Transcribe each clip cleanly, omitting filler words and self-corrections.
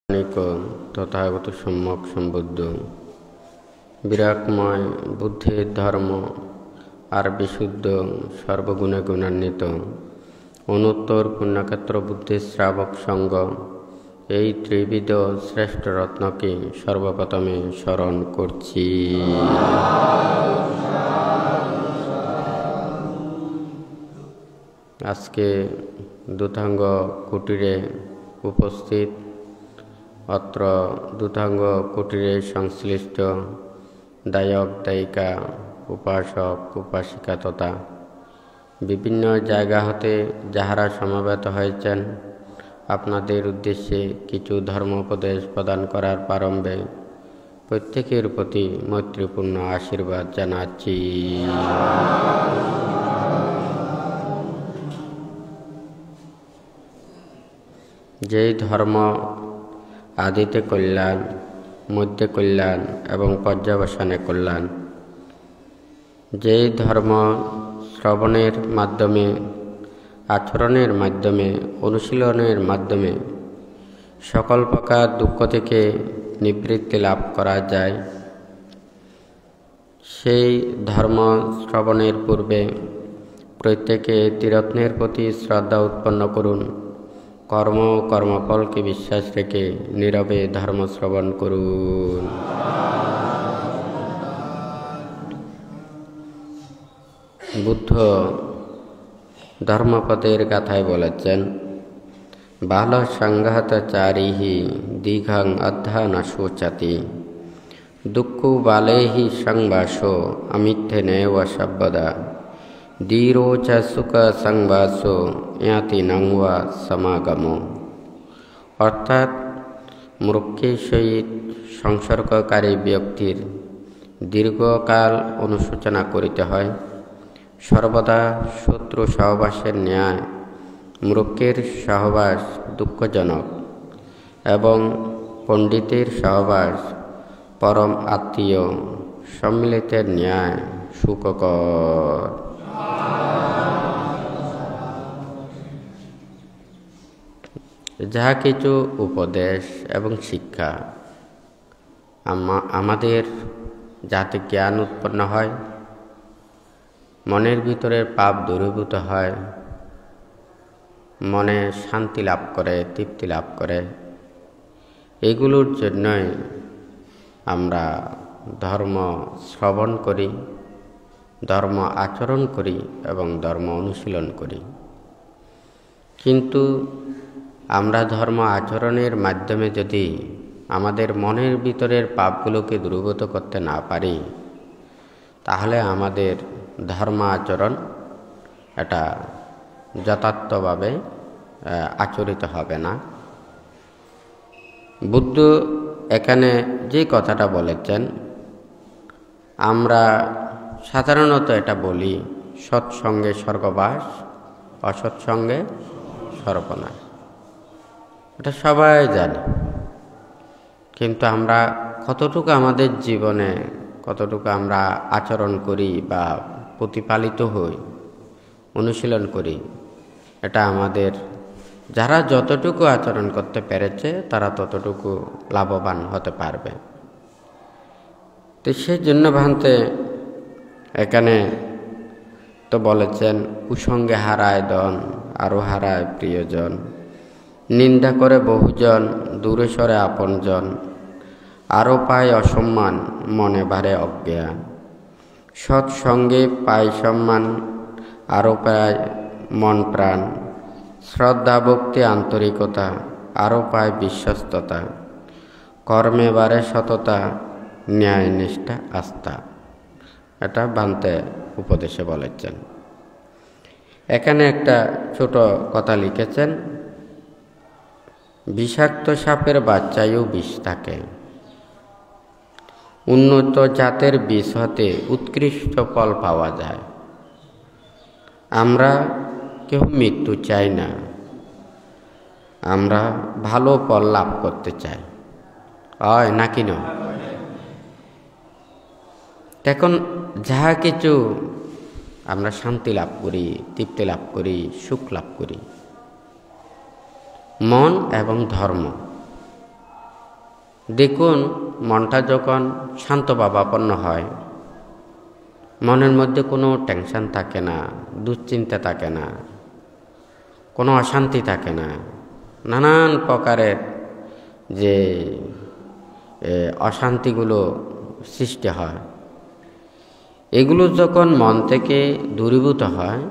নিক তথাগত সম্যক সম্বুদ্ধ বিরাটময় বুদ্ধির ধর্ম আর বিশুদ্ধ সর্বগুণে গুণান্বিত অনুত্তর পুণ্যক্ষেত্র বুদ্ধির শ্রাবক সঙ্গ এই ত্রিবিধ শ্রেষ্ঠ রত্নকে সর্বপ্রথমে স্মরণ করছি। আজকে দূতাঙ্গ কুটিরে উপস্থিত অত্র দূতাঙ্গ কুটিরে সংশ্লিষ্ট দায়ক দায়িকা উপাসক উপাসিকা তথা বিভিন্ন জায়গা হতে যাহারা সমাবেত হয়েছেন, আপনাদের উদ্দেশ্যে কিছু ধর্মোপদেশ প্রদান করার প্রারম্ভে প্রত্যেকের প্রতি মৈত্রীপূর্ণ আশীর্বাদ জানাচ্ছি। যেই ধর্ম আদিতে কল্যাণ, মধ্যে কল্যাণ এবং পর্যবসানে কল্যাণ, যেই ধর্ম শ্রবণের মাধ্যমে, আচরণের মাধ্যমে, অনুশীলনের মাধ্যমে সকল প্রকার দুঃখ থেকে নিবৃত্তি লাভ করা যায়, সেই ধর্ম শ্রবণের পূর্বে প্রত্যেকে ত্রিরত্নের প্রতি শ্রদ্ধা উৎপন্ন করুন। কর্ম ও কর্মফলকে বিশ্বাস রেখে নীরবে ধর্ম শ্রবণ করুন। বুদ্ধ ধর্মপদের গাথায় বলেছেন, বাল সংঘাত চারিহি দীঘং অধ্যা ন শোচতি দুঃখু বালেহি সংবাসো অমিথ্যে নেব সর্বদা ধীরোচ সুখ সংবাসো ইয়াতি নংবা সমাগম। অর্থাৎ মূর্খের সহিত সংসর্গকারী ব্যক্তির দীর্ঘকাল অনুশোচনা করিতে হয়। সর্বদা শত্রু সহবাসের ন্যায় মূর্খের সহবাস দুঃখজনক এবং পণ্ডিতের সহবাস পরম আত্মীয় সম্মিলিতের ন্যায় সুখকর। যাহা কিছু উপদেশ এবং শিক্ষা আমাদের যাতে জ্ঞান উৎপন্ন হয়, মনের ভিতরের পাপ দূরীভূত হয়, মনে শান্তি লাভ করে, তৃপ্তি লাভ করে, এগুলোর জন্যই আমরা ধর্ম শ্রবণ করি, ধর্ম আচরণ করি এবং ধর্ম অনুশীলন করি। কিন্তু আমরা ধর্ম আচরণের মাধ্যমে যদি আমাদের মনের ভিতরের পাপগুলোকে দূরীভূত করতে না পারি, তাহলে আমাদের ধর্ম আচরণ এটা যথার্থভাবে আচরিত হবে না। বুদ্ধ এখানে যে কথাটা বলেছেন, আমরা সাধারণত এটা বলি, সৎসঙ্গে স্বর্গবাস, অসৎসঙ্গে সর্বনাশ। এটা সবাই জানে, কিন্তু আমরা কতটুকু আমাদের জীবনে কতটুকু আমরা আচরণ করি বা প্রতিপালিত হই, অনুশীলন করি, এটা আমাদের যারা যতটুকু আচরণ করতে পেরেছে তারা ততটুকু লাভবান হতে পারবে। তো সেই জন্য ভান্তে এখানে তো বলেছেন, কুসঙ্গে হারায় ধন আরও হারায় প্রিয়জন, নিন্দা করে বহুজন দূরে সরে আপনজন, আরও পায় অসম্মান মনে বাড়ে অজ্ঞান, সৎসঙ্গে পায় সম্মান আরও পায় মন প্রাণ, শ্রদ্ধা ভক্তি আন্তরিকতা আরও পায় বিশ্বস্ততা, কর্মে বাড়ে সততা ন্যায় নিষ্ঠা আস্থা। এটা ভান্তে উপদেশে বলেছেন। এখানে একটা ছোট কথা লিখেছেন, বিষাক্ত সাপের বাচ্চায়ও বিষ থাকে, উন্নত জাতের বিষ হতে উৎকৃষ্ট ফল পাওয়া যায়। আমরা কেউ মৃত্যু চাই না, আমরা ভালো ফল লাভ করতে চাই, হয় নাকি না? এখন যাহা কিছু আমরা শান্তি লাভ করি, তৃপ্তি লাভ করি, সুখ লাভ করি, মন এবং ধর্ম দেখুন, মনটা যখন শান্তভাবাপন্ন হয়, মনের মধ্যে কোনো টেনশন থাকে না, দুশ্চিন্তা থাকে না, কোনো অশান্তি থাকে না, নানান প্রকারের যে অশান্তিগুলো সৃষ্টি হয়, এগুলো যখন মন থেকে দূরীভূত হয়,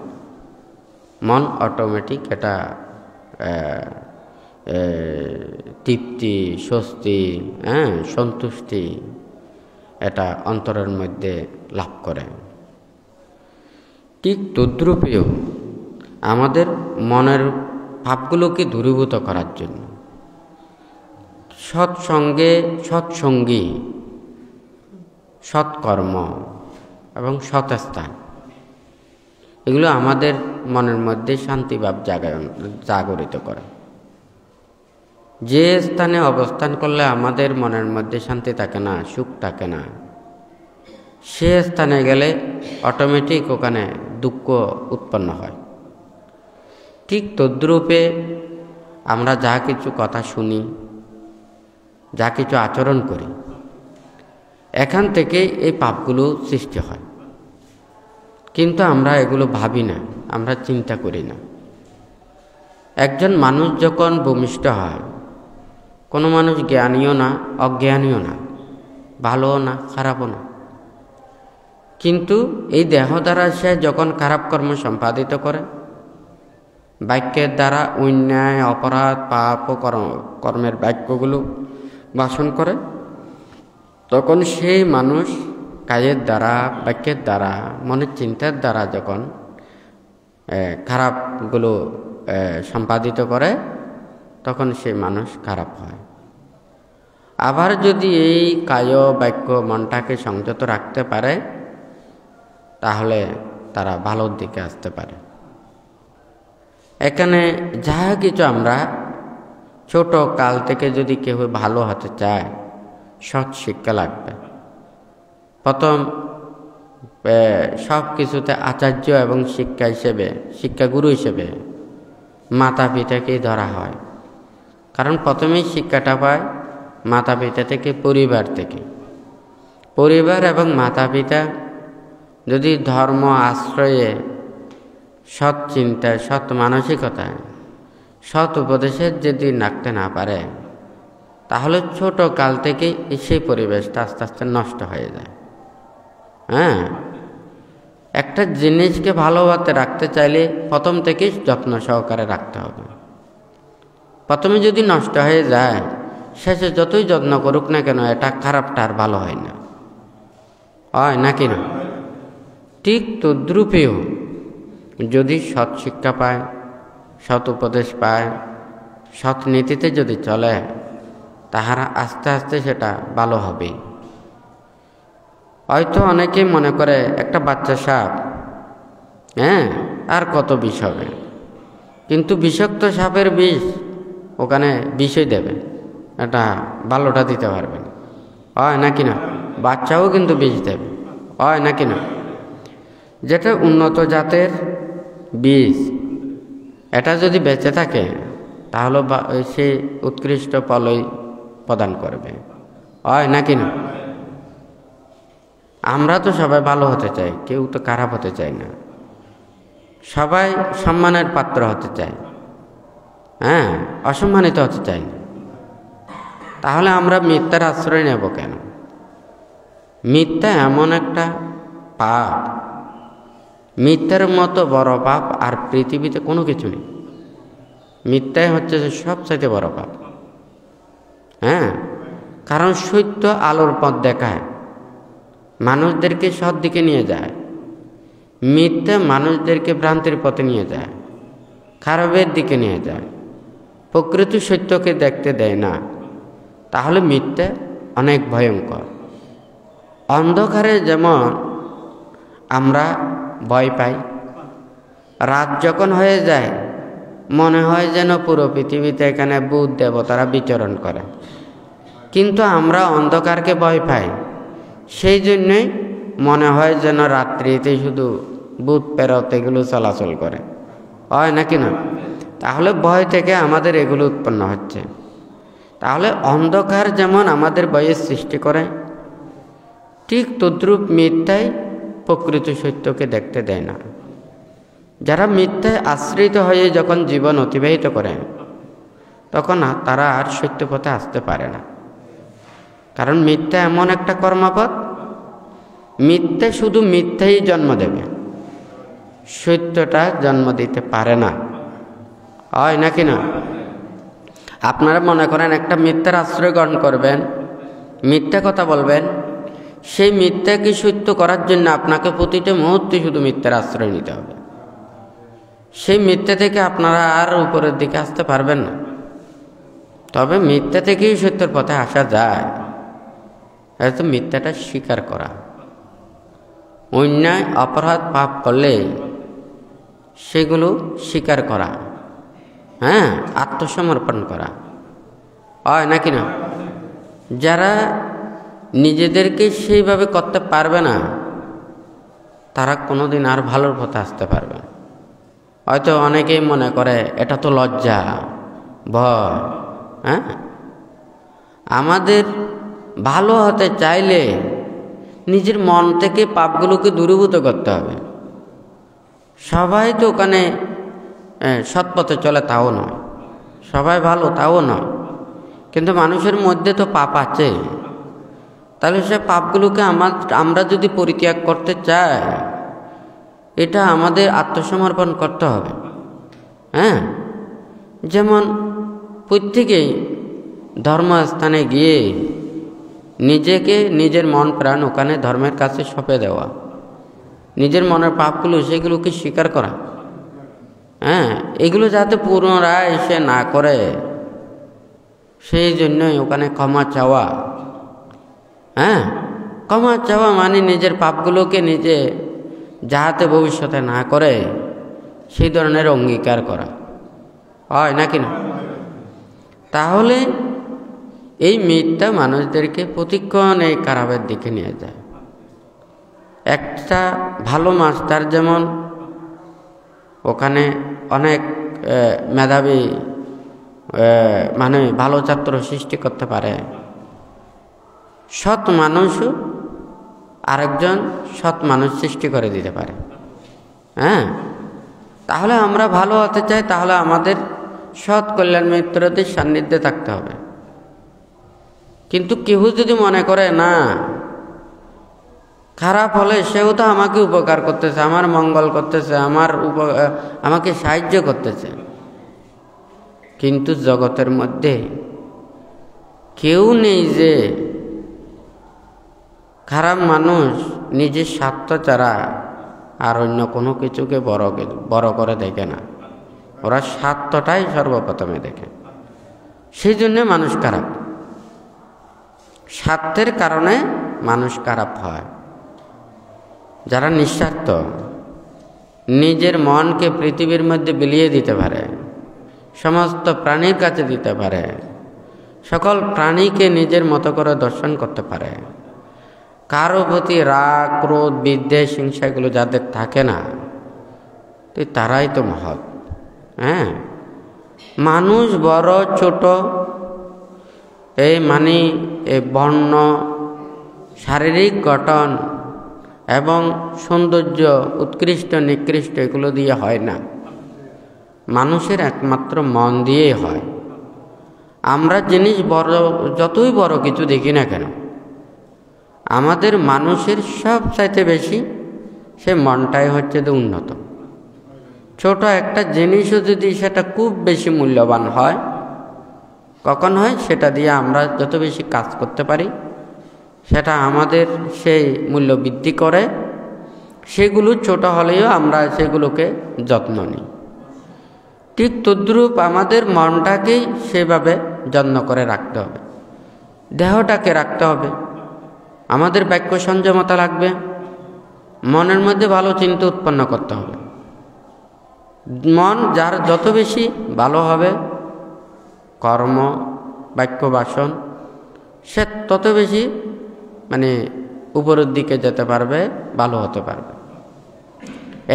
মন অটোমেটিক এটা তৃপ্তি, স্বস্তি, সন্তুষ্টি এটা অন্তরের মধ্যে লাভ করে। ঠিক তদ্রূপেও আমাদের মনের ভাবগুলোকে দূরীভূত করার জন্য সৎসঙ্গী, সৎকর্ম এবং সৎস্থান, এগুলো আমাদের মনের মধ্যে শান্তিভাব জাগরিত করে। যে স্থানে অবস্থান করলে আমাদের মনের মধ্যে শান্তি থাকে না, সুখ থাকে না, সে স্থানে গেলে অটোমেটিক ওখানে দুঃখ উৎপন্ন হয়। ঠিক তদ্রূপে আমরা যা কিছু কথা শুনি, যা কিছু আচরণ করি, এখান থেকে এই পাপগুলো সৃষ্টি হয়। কিন্তু আমরা এগুলো ভাবি না, আমরা চিন্তা করি না। একজন মানুষ যখন ভূমিষ্ঠ হয়, কোনো মানুষ জ্ঞানীও না, অজ্ঞানীও না, ভালোও না, খারাপও না, কিন্তু এই দেহ দ্বারা সে যখন খারাপ কর্ম সম্পাদিত করে, বাক্যের দ্বারা অন্যায়, অপরাধ, পাপ ও কর্মের বাক্যগুলো ভাষণ করে, তখন সেই মানুষ কাজের দ্বারা, বাক্যের দ্বারা, মনের চিন্তার দ্বারা যখন খারাপগুলো সম্পাদিত করে, তখন সেই মানুষ খারাপ হয়। আবার যদি এই কায় বাক্য মনটাকে সংযত রাখতে পারে, তাহলে তারা ভালোর দিকে আসতে পারে। এখানে যা কিছু আমরা ছোট কাল থেকে যদি কেউ ভালো হতে চায়, সৎ শিক্ষা লাগবে। প্রথম সব কিছুতে আচার্য এবং শিক্ষাগুরু হিসেবে মাতা পিতাকেই ধরা হয়। কারণ প্রথমেই শিক্ষাটা পায় মাতা পিতা থেকে, পরিবার থেকে। পরিবার এবং মাতা পিতা যদি ধর্ম আশ্রয়ে, সৎ চিন্তায়, সৎ মানসিকতায়, সৎ উপদেশের যদি রাখতে না পারে, তাহলে ছোট কাল থেকেই সেই পরিবেশটা আস্তে আস্তে নষ্ট হয়ে যায়। একটা জিনিসকে ভালোভাবে রাখতে চাইলে প্রথম থেকেই যত্ন সহকারে রাখতে হবে। প্রথমে যদি নষ্ট হয়ে যায়, শেষে যতই যত্ন করুক না কেন, এটা খারাপটা আর ভালো হয় না, হয় নাকি না? ঠিক তদ্রূপেও যদি সৎ শিক্ষা পায়, সৎ উপদেশ পায়, সৎ নীতিতে যদি চলে, তাহারা আস্তে আস্তে সেটা ভালো হবে। হয়তো অনেকেই মনে করে একটা বাচ্চা সাপ, আর কত বিষ হবে, কিন্তু বিষাক্ত সাপের বিষ ওখানে বিষই দেবে, এটা ভালোটা দিতে পারবে না, হয় নাকি না? বাচ্চাও কিন্তু বিষ দেবে, হয় নাকি না? যেটা উন্নত জাতের বীজ, এটা যদি বেঁচে থাকে, তাহলে সে উৎকৃষ্ট ফলই প্রদান করবে, হয় নাকি না? আমরা তো সবাই ভালো হতে চাই, কেউ তো খারাপ হতে চাই না, সবাই সম্মানের পাত্র হতে চায়, অসম্মানিত হতে চাই না। তাহলে আমরা মিথ্যার আশ্রয় নেব কেন? মিথ্যা এমন একটা পাপ, মিথ্যার মতো বড় পাপ আর পৃথিবীতে কোনো কিছু নেই। মিথ্যাই হচ্ছে সবচাইতে বড় পাপ। কারণ সত্য আলোর পথ দেখায়, মানুষদেরকে সৎ দিকে নিয়ে যায়। মিথ্যা মানুষদেরকে ভ্রান্তির পথে নিয়ে যায়, খারাপের দিকে নিয়ে যায়, প্রকৃত সত্যকে দেখতে দেয় না। তাহলে মিথ্যা অনেক ভয়ঙ্কর। অন্ধকারে যেমন আমরা ভয় পাই, রাত যখন হয়ে যায় মনে হয় যেন পুরো পৃথিবীতে এখানে ভূত দেবতারা বিচরণ করে, কিন্তু আমরা অন্ধকারকে ভয় পাই। সেই জন্যই মনে হয় যেন রাত্রিতে শুধু ভূত প্রেরত এগুলো চলাচল করে, হয় নাকি না? তাহলে ভয় থেকে আমাদের এগুলো উৎপন্ন হচ্ছে। তাহলে অন্ধকার যেমন আমাদের ভয়ের সৃষ্টি করে, ঠিক তদ্রূপ মিথ্যাই প্রকৃত সত্যকে দেখতে দেয় না। যারা মিথ্যায় আশ্রিত হয়ে যখন জীবন অতিবাহিত করে, তখন তারা আর সত্য পথে আসতে পারে না। কারণ মিথ্যা এমন একটা কর্মপথ, মিথ্যা শুধু মিথ্যাই জন্ম দেবে, সত্যটা জন্ম দিতে পারে না। হয় নাকি না? আপনারা মনে করেন একটা মিথ্যার আশ্রয় গ্রহণ করবেন, মিথ্যা কথা বলবেন, সেই মিথ্যাকে সত্য করার জন্য আপনাকে প্রতিটা মুহূর্তে শুধু মিথ্যার আশ্রয় নিতে হবে। সেই মিথ্যা থেকে আপনারা আর উপরের দিকে আসতে পারবেন না। তবে মিথ্যা থেকেই সত্যের পথে আসা যায়। হয়তো মিথ্যাটা স্বীকার করা, অন্যায় অপরাধ পাপ করলে সেগুলো স্বীকার করা, হ্যাঁ, আত্মসমর্পণ করা, হয় নাকি না? যারা নিজেদেরকে সেইভাবে করতে পারবে না, তারা কোনোদিন আর ভালোর পথে আসতে পারবে না। হয়তো অনেকেই মনে করে এটা তো লজ্জা, ভয়। হ্যাঁ, আমাদের ভালো হতে চাইলে নিজের মন থেকে পাপগুলোকে দূরীভূত করতে হবে। সবাই তো ওখানে সৎপথে চলে তাও নয়, সবাই ভালো তাও নয়, কিন্তু মানুষের মধ্যে তো পাপ আছে। তাহলে সে পাপগুলোকে আমরা যদি পরিত্যাগ করতে চাই, এটা আমাদের আত্মসমর্পণ করতে হবে। হ্যাঁ, যেমন প্রত্যেকেই ধর্মস্থানে গিয়ে নিজেকে, নিজের মন প্রাণ ওখানে ধর্মের কাছে সঁপে দেওয়া, নিজের মনের পাপগুলো সেগুলোকে স্বীকার করা, হ্যাঁ, এগুলো যাতে পুনরায় সে না করে, সেই জন্যই ওখানে ক্ষমা চাওয়া। হ্যাঁ, ক্ষমা চাওয়া মানে নিজের পাপগুলোকে নিজে যাহাতে ভবিষ্যতে না করে সেই ধরনের অঙ্গীকার করা, হয় নাকি না? তাহলে এই মিথ্যা মানুষদেরকে প্রতিক্ষণ এই খারাপের দিকে নিয়ে যায়। একটা ভালো মাস্টার যেমন ওখানে অনেক মেধাবী মানে ভালো ছাত্র সৃষ্টি করতে পারে, সৎ মানুষও আরেকজন সৎ মানুষ সৃষ্টি করে দিতে পারে। হ্যাঁ, তাহলে আমরা ভালো হতে চাই, তাহলে আমাদের সৎ কল্যাণ মিত্রদের সান্নিধ্যে থাকতে হবে। কিন্তু কেউ যদি মনে করে না, খারাপ হলে সেও তো আমাকে উপকার করতেছে, আমার মঙ্গল করতেছে, আমাকে সাহায্য করতেছে, কিন্তু জগতের মধ্যে কেউ নেই যে খারাপ মানুষ নিজের স্বার্থ ছাড়া আর অন্য কোনো কিছুকে বড় করে দেখে না। ওরা স্বার্থটাই সর্বপ্রথমে দেখে, সেই জন্যে মানুষ খারাপ। স্বার্থের কারণে মানুষ খারাপ হয়। যারা নিঃস্বার্থ, নিজের মনকে পৃথিবীর মধ্যে বিলিয়ে দিতে পারে, সমস্ত প্রাণীর কাছে দিতে পারে, সকল প্রাণীকে নিজের মতো করে দর্শন করতে পারে, কারো প্রতি রাগ, ক্রোধ, বিদ্বেষ, হিংসা এগুলো যাদের থাকে না, তো তারাই তো মহৎ। হ্যাঁ, মানুষ বড় ছোট এই বর্ণ, শারীরিক গঠন এবং সৌন্দর্য, উৎকৃষ্ট নিকৃষ্ট এগুলো দিয়ে হয় না, মানুষের একমাত্র মন দিয়েই হয়। আমরা জিনিস যতই বড় কিছু দেখি না কেন, আমাদের মানুষের সব চাইতে বেশি সে মনটাই হচ্ছে যে উন্নত। ছোট একটা জিনিসও যদি সেটা খুব বেশি মূল্যবান হয়, কখন হয়? সেটা দিয়ে আমরা যত বেশি কাজ করতে পারি, সেটা আমাদের সেই মূল্য বৃদ্ধি করে। সেগুলো ছোট হলেও আমরা সেগুলোকে যত্ন নিই। ঠিক তদ্রূপ আমাদের মনটাকেই সেভাবে যত্ন করে রাখতে হবে, দেহটাকে রাখতে হবে। আমাদের বাক্য সংযমতা লাগবে, মনের মধ্যে ভালো চিন্তা উৎপন্ন করতে হবে। মন যার যত বেশি ভালো হবে, কর্ম, বাক্য, বাসন, সে তত বেশি উপরের দিকে যেতে পারবে, ভালো হতে পারবে।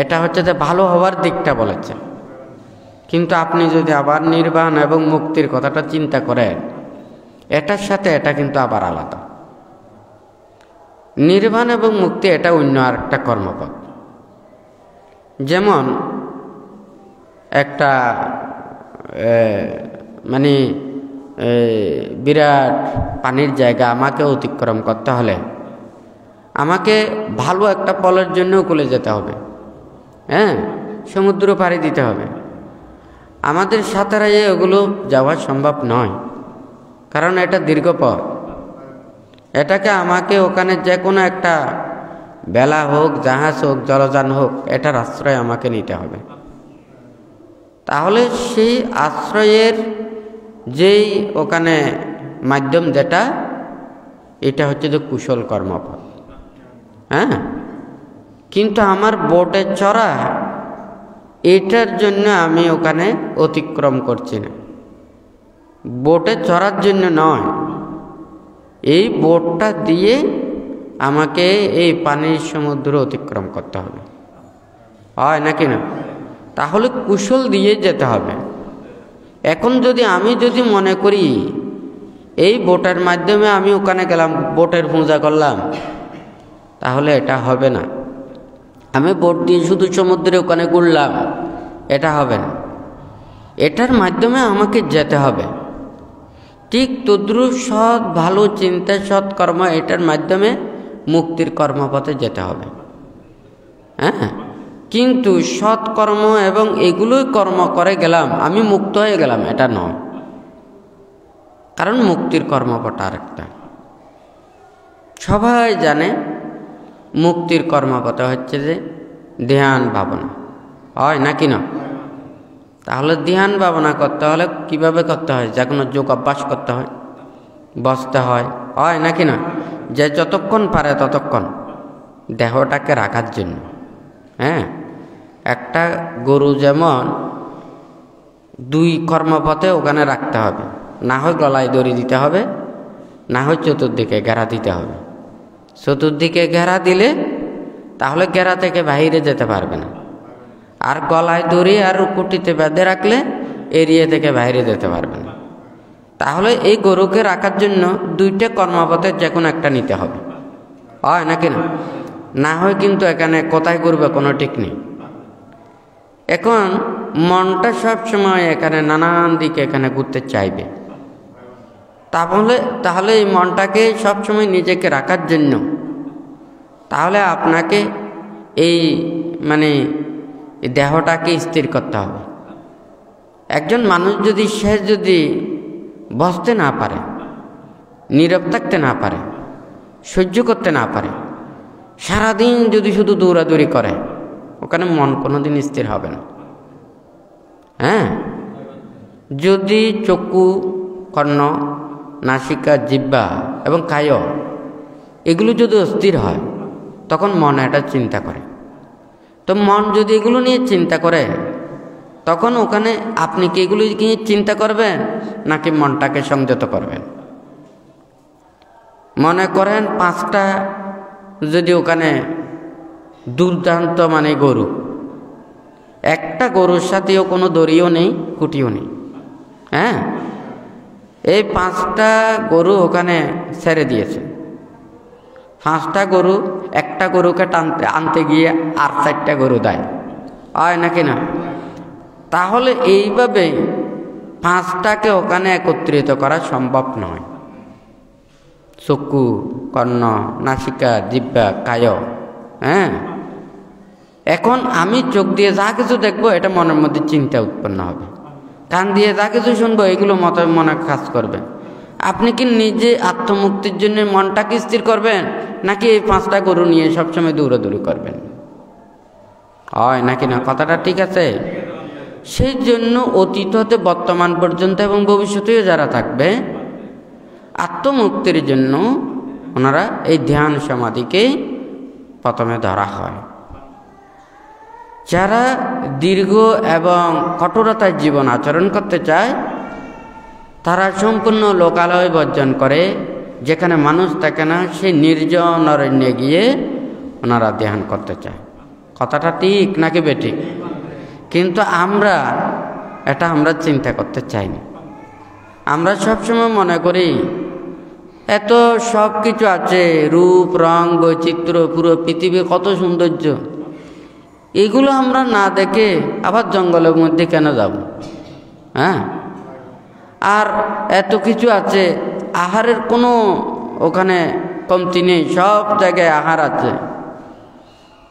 এটা হচ্ছে যে ভালো হওয়ার দিকটা বলেছে। কিন্তু আপনি যদি আবার নির্বাণ এবং মুক্তির কথাটা চিন্তা করেন, এটার সাথে এটা কিন্তু আবার আলাদা। নির্বাণ এবং মুক্তি এটা অন্য আরেকটা কর্মপথ। যেমন একটা মানে বিরাট পানির জায়গা আমাকে অতিক্রম করতে হলে আমাকে ভালো একটা পলের জন্য কুলে যেতে হবে, হ্যাঁ, সমুদ্র পাড়ি দিতে হবে। আমাদের সাঁতারে ওগুলো যাওয়া সম্ভব নয়, কারণ এটা দীর্ঘ পথ। এটাকে আমাকে ওখানে যে কোনো একটা বেলা হোক, জাহাজ হোক, জলযান হোক, এটার আশ্রয় আমাকে নিতে হবে। তাহলে সেই আশ্রয়ের যেই ওখানে মাধ্যম যেটা, এটা হচ্ছে যে কুশল কর্মপথ, হ্যাঁ। কিন্তু আমার বোটে চড়া, এটার জন্য আমি ওখানে অতিক্রম করছি না, বোটে চড়ার জন্য নয়। এই বোটটা দিয়ে আমাকে এই পানির সমুদ্র অতিক্রম করতে হবে, হয় নাকি না? তাহলে কুশল দিয়ে যেতে হবে। এখন আমি যদি মনে করি এই বোটের মাধ্যমে আমি ওখানে গেলাম, বোটের পূজা করলাম, তাহলে এটা হবে না। আমি বোট দিয়ে শুধু সমুদ্রে ওখানে ঘুরলাম, এটা হবে না। এটার মাধ্যমে আমাকে যেতে হবে। ঠিক তদ্রুপ সৎ ভালো চিন্তা, সৎ কর্ম, এটার মাধ্যমে মুক্তির কর্মপথে যেতে হবে, হ্যাঁ। কিন্তু সৎ কর্ম এবং এগুলোই কর্ম করে গেলাম, আমি মুক্ত হয়ে গেলাম, এটা নয়। কারণ মুক্তির কর্মপথ আরেকটা। সবাই জানে মুক্তির কর্মপথ হচ্ছে যে ধ্যান ভাবনা, হয় নাকি না? তাহলে ধ্যান ভাবনা করতে হলে কিভাবে করতে হয়? যে কোনো যোগ অভ্যাস করতে হয়, বসতে হয়, হয় নাকি না? যে যতক্ষণ পারে ততক্ষণ দেহটাকে রাখার জন্য, হ্যাঁ। একটা গরু যেমন দুই কর্মপথে ওখানে রাখতে হবে, না হয় গলায় দড়ি দিতে হবে, না হয় চতুর্দিকে ঘেরা দিতে হবে। চতুর্দিকে ঘেরা দিলে তাহলে ঘেরা থেকে বাইরে যেতে পারবে না, আর গলায় দড়ি আর কুটিতে বেঁধে রাখলে এরিয়া থেকে বাইরে যেতে পারবে না। তাহলে এই গরুকে রাখার জন্য দুইটা কর্মপথের যে কোনো একটা নিতে হবে, হয় নাকি না? না হয় কিন্তু এখানে কোথায় ঘুরবে কোনো ঠিক নেই। এখন মনটা সবসময় এখানে নানান দিকে এখানে ঘুরতে চাইবে। তাহলে এই মনটাকে সবসময় নিজেকে রাখার জন্য তাহলে আপনাকে এই দেহটাকে স্থির করতে হবে। একজন মানুষ যদি বসতে না পারে, নীরব থাকতে না পারে, সহ্য করতে না পারে, সারাদিন যদি শুধু দৌড়াদৌড়ি করে, ওখানে মন কোনোদিন স্থির হবে না, হ্যাঁ। যদি চক্ষু, কর্ণ, নাসিকা, জিহ্বা এবং কায় এগুলো যদি অস্থির হয়, তখন মন এটা চিন্তা করে। তো মন যদি এগুলো নিয়ে চিন্তা করে, তখন ওখানে আপনি কি এগুলো নিয়ে চিন্তা করবেন নাকি মনটাকে সংযত করবেন? মনে করেন 5টা যদি ওখানে দুর্দান্ত গরু, একটা গরুর সাথেও কোনো দড়িও নেই, কুটিও নেই, হ্যাঁ। এই 5টা গরু ওখানে ছেড়ে দিয়েছে। 5টা গরু একটা গরুকে আনতে গিয়ে আর 4টা গরু দেয়, হয় নাকি না? তাহলে এইভাবে 5টাকে ওখানে একত্রিত করা সম্ভব নয়। চক্ষু, কর্ণ, নাসিকা, জিহ্বা, কায়, হ্যাঁ। এখন আমি চোখ দিয়ে যা কিছু দেখবো, এটা মনের মধ্যে চিন্তা উৎপন্ন হবে। কান দিয়ে যা কিছু শুনবো, এগুলো মনে কাজ করবে। আপনি কি নিজে আত্মমুক্তির জন্য মনটাকে স্থির করবেন নাকি এই 5টা গরু নিয়ে সবসময় দৌড়াদৌড়ি করবেন? হয় নাকি না? কথাটা ঠিক আছে? সেই জন্য অতীত হতে বর্তমান পর্যন্ত এবং ভবিষ্যতেও যারা থাকবে, আত্মমুক্তির জন্য ওনারা এই ধ্যান সমাধিকে প্রথমে ধরা হয়। যারা দীর্ঘ এবং কঠোরতার জীবন আচরণ করতে চায়, তারা সম্পূর্ণ লোকালয় বর্জন করে, যেখানে মানুষ থাকে না, সেই নির্জন অরণ্যে গিয়ে ওনারা ধ্যান করতে চায়। কথাটা ঠিক নাকি বেঠিক? কিন্তু আমরা চিন্তা করতে চাই না। আমরা সবসময় মনে করি এত সব কিছু আছে, রূপ রং বৈচিত্র্য, পুরো পৃথিবী কত সৌন্দর্য, এগুলো আমরা না দেখে আবার জঙ্গলের মধ্যে কেন যাব? হ্যাঁ, আর এত কিছু আছে, আহারের কোনো ওখানে কমতি নেই, সব জায়গায় আহার আছে।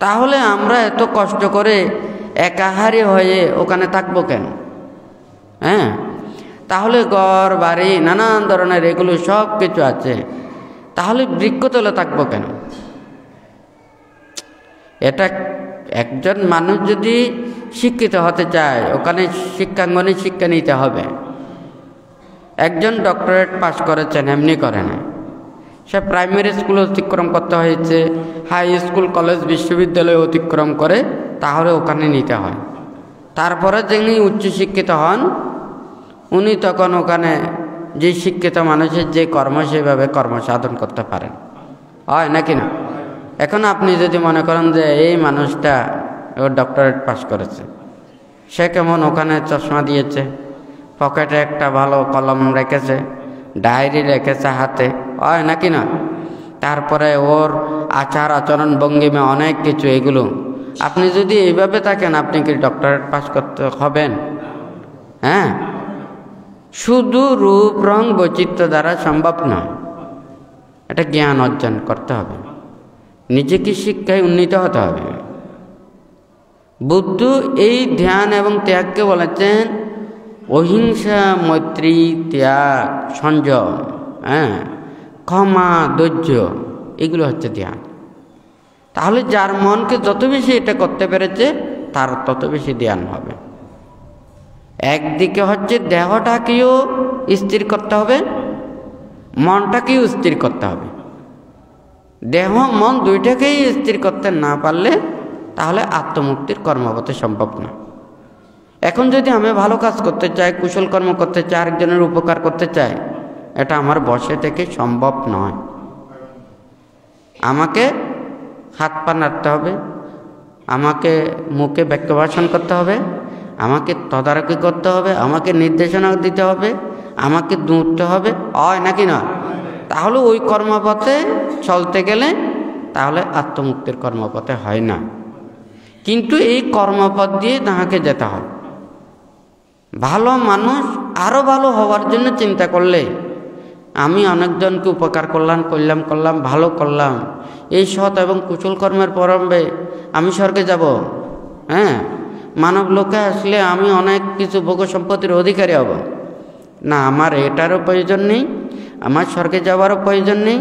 তাহলে আমরা এত কষ্ট করে একাহারী হয়ে ওখানে থাকবো কেন? হ্যাঁ, তাহলে ঘর বাড়ি নানান ধরনের এগুলো সব কিছু আছে, তাহলে বৃক্ষতলে থাকবো কেন? এটা একজন মানুষ যদি শিক্ষিত হতে চায়, ওখানে শিক্ষাঙ্গনে শিক্ষা নিতে হবে। একজন ডক্টরেট পাস করেছেন এমনি করে না, সে প্রাইমারি স্কুল অতিক্রম করতে হয়েছে, হাই স্কুল কলেজ বিশ্ববিদ্যালয় অতিক্রম করে তাহলে ওখানে নিতে হয়। তারপরে যিনি উচ্চশিক্ষিত হন উনি তখন ওখানে যে শিক্ষিত মানুষের যে কর্ম সেভাবে কর্মসাধন করতে পারেন, হয় নাকি না? এখন আপনি যদি মনে করেন যে এই মানুষটা ও ডক্টরেট পাস করেছে, সে কেমন ওখানে চশমা দিয়েছে, পকেটে একটা ভালো কলম রেখেছে, ডায়েরি রেখেছে হাতে, হয় নাকি না? তারপরে ওর আচার আচরণ ভঙ্গিমা অনেক কিছু, এগুলো আপনি যদি এইভাবে থাকেন আপনি কি ডক্টরেট পাস করতে হবেন? হ্যাঁ, শুধু রূপ রং বৈচিত্র্য দ্বারা সম্ভব নয়, এটা জ্ঞান অর্জন করতে হবে, নিজেকে শিক্ষায় উন্নীত হতে হবে। বুদ্ধ এই ধ্যান এবং ত্যাগকে বলেছেন অহিংসা, মৈত্রী, ত্যাগ, সংযম, হ্যাঁ, ক্ষমা, ধৈর্য, এগুলো হচ্ছে ধ্যান। তাহলে যার মনকে যত বেশি এটা করতে পেরেছে তার তত বেশি ধ্যান হবে। একদিকে হচ্ছে দেহটাকেও স্থির করতে হবে, মনটাকেও স্থির করতে হবে। দেহ মন দুইটাকেই স্থির করতে না পারলে তাহলে আত্মমুক্তির কর্মপথে সম্ভব না। এখন যদি আমি ভালো কাজ করতে চাই, কুশল কর্ম করতে চাই, আরেকজনের উপকার করতে চাই, এটা আমার বসে থেকে সম্ভব নয়। আমাকে হাত পা নাড়তে হবে, আমাকে মুখে বাক্য ভাষণ করতে হবে, আমাকে তদারকি করতে হবে, আমাকে নির্দেশনা দিতে হবে, আমাকে দৌড়তে হবে, হয় নাকি না? তাহলে ওই কর্মপথে চলতে গেলে তাহলে আত্মমুক্তির কর্মপথে হয় না। কিন্তু এই কর্মপথ দিয়ে তাহাকে যেতে হয়। ভালো মানুষ আরও ভালো হওয়ার জন্য চিন্তা করলে, আমি অনেকজনকে উপকার করলাম, ভালো করলাম, এই সৎ এবং কুশল কর্মের পরম্বে আমি স্বর্গে যাব। হ্যাঁ, মানব লোকে আসলে আমি অনেক কিছু ভোগ সম্পত্তির অধিকারী হব না, আমার এটারও প্রয়োজন নেই, আমার স্বর্গে যাওয়ারও প্রয়োজন নেই,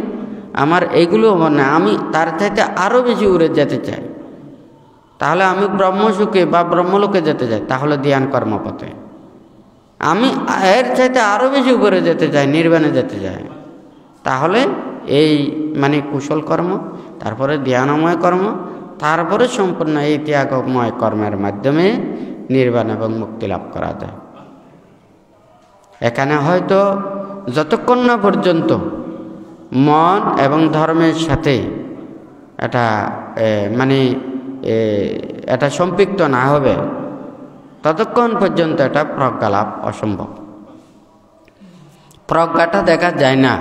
আমার এগুলো না, আমি তার চাইতে আরও বেশি উড়ে যেতে চাই। তাহলে আমি ব্রহ্মসুখে বা ব্রহ্মলোকে যেতে চাই, তাহলে ধ্যান কর্মপথে। আমি এর চাইতে আরও বেশি উপরে যেতে চাই, নির্বাণে যেতে চাই, তাহলে এই মানে কুশল কর্ম, তারপরে ধ্যানময় কর্ম, তারপরে সম্পূর্ণ এই ত্যাগময় কর্মের মাধ্যমে নির্বাণ এবং মুক্তি লাভ করা যায়। এখানে হয়তো যতক্ষণ না পর্যন্ত মন এবং ধর্মের সাথে এটা মানে এটা সম্পৃক্ত না হবে ততক্ষণ পর্যন্ত এটা প্রজ্ঞা লাভ অসম্ভব। প্রজ্ঞাটা দেখা যায় না,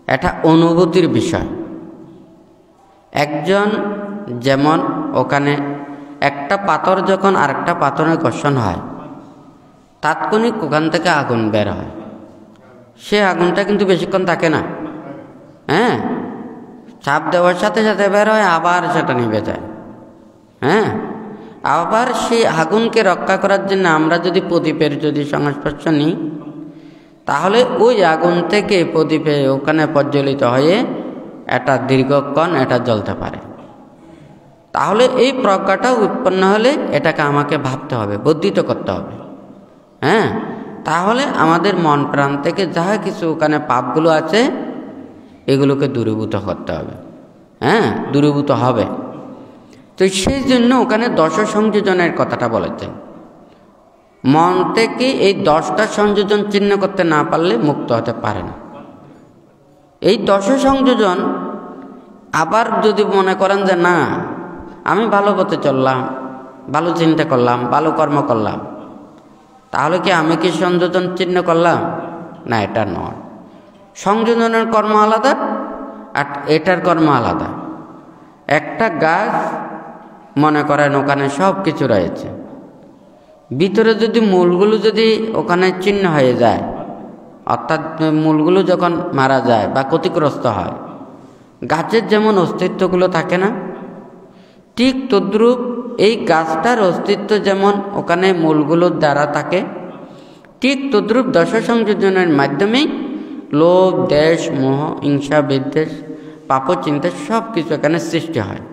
এটা অনুভূতির বিষয়। একজন যেমন ওখানে একটা পাথর যখন আরেকটা পাথরের ঘর্ষণ হয়, তাৎক্ষণিক ওখান থেকে আগুন বের হয়, সে আগুনটা কিন্তু বেশিক্ষণ থাকে না। হ্যাঁ, চাপ দেওয়ার সাথে সাথে বের হয়, আবার সেটা নিভে যায়। হ্যাঁ, আবার সেই আগুনকে রক্ষা করার জন্য আমরা যদি প্রদীপের যদি সংস্পর্শ নিই, তাহলে ওই আগুন থেকে প্রদীপে ওখানে প্রজ্বলিত হয়ে এটা দীর্ঘক্ষণ এটা জ্বলতে পারে। তাহলে এই প্রজ্ঞাটা উৎপন্ন হলে এটাকে আমাকে ভাবতে হবে, বর্ধিত করতে হবে। হ্যাঁ, তাহলে আমাদের মন প্রাণ থেকে যাহা কিছু ওখানে পাপগুলো আছে এগুলোকে দূরীভূত করতে হবে। হ্যাঁ, দূরীভূত হবে। তো সেই জন্য ওখানে 10 সংযোজনের কথাটা বলেছেন। মন থেকে এই 10টা সংযোজন চিহ্ন করতে না পারলে মুক্ত হতে পারে না। এই 10 সংযোজন আবার যদি মনে করেন যে না আমি ভালো পথে চললাম, ভালো চিন্তা করলাম, ভালো কর্ম করলাম, তাহলে কি আমি কি সংযোজন চিহ্ন করলাম? না, এটা নয়। সংযোজনের কর্ম আলাদা আর এটার কর্ম আলাদা। একটা গাছ মনে করেন ওখানে সব কিছু রয়েছে, ভিতরে যদি মূলগুলো যদি ওখানে ছিন্ন হয়ে যায়, অর্থাৎ মূলগুলো যখন মারা যায় বা ক্ষতিগ্রস্ত হয়, গাছের যেমন অস্তিত্বগুলো থাকে না, ঠিক তদ্রূপ এই গাছটার অস্তিত্ব যেমন ওখানে মূলগুলোর দ্বারা থাকে, ঠিক তদ্রূপ দশ সংযোজনের মাধ্যমেই লোভ, দেশ, মোহ, হিংসা, বিদ্বেষ, পাপ চিন্তা সব কিছু এখানে সৃষ্টি হয়।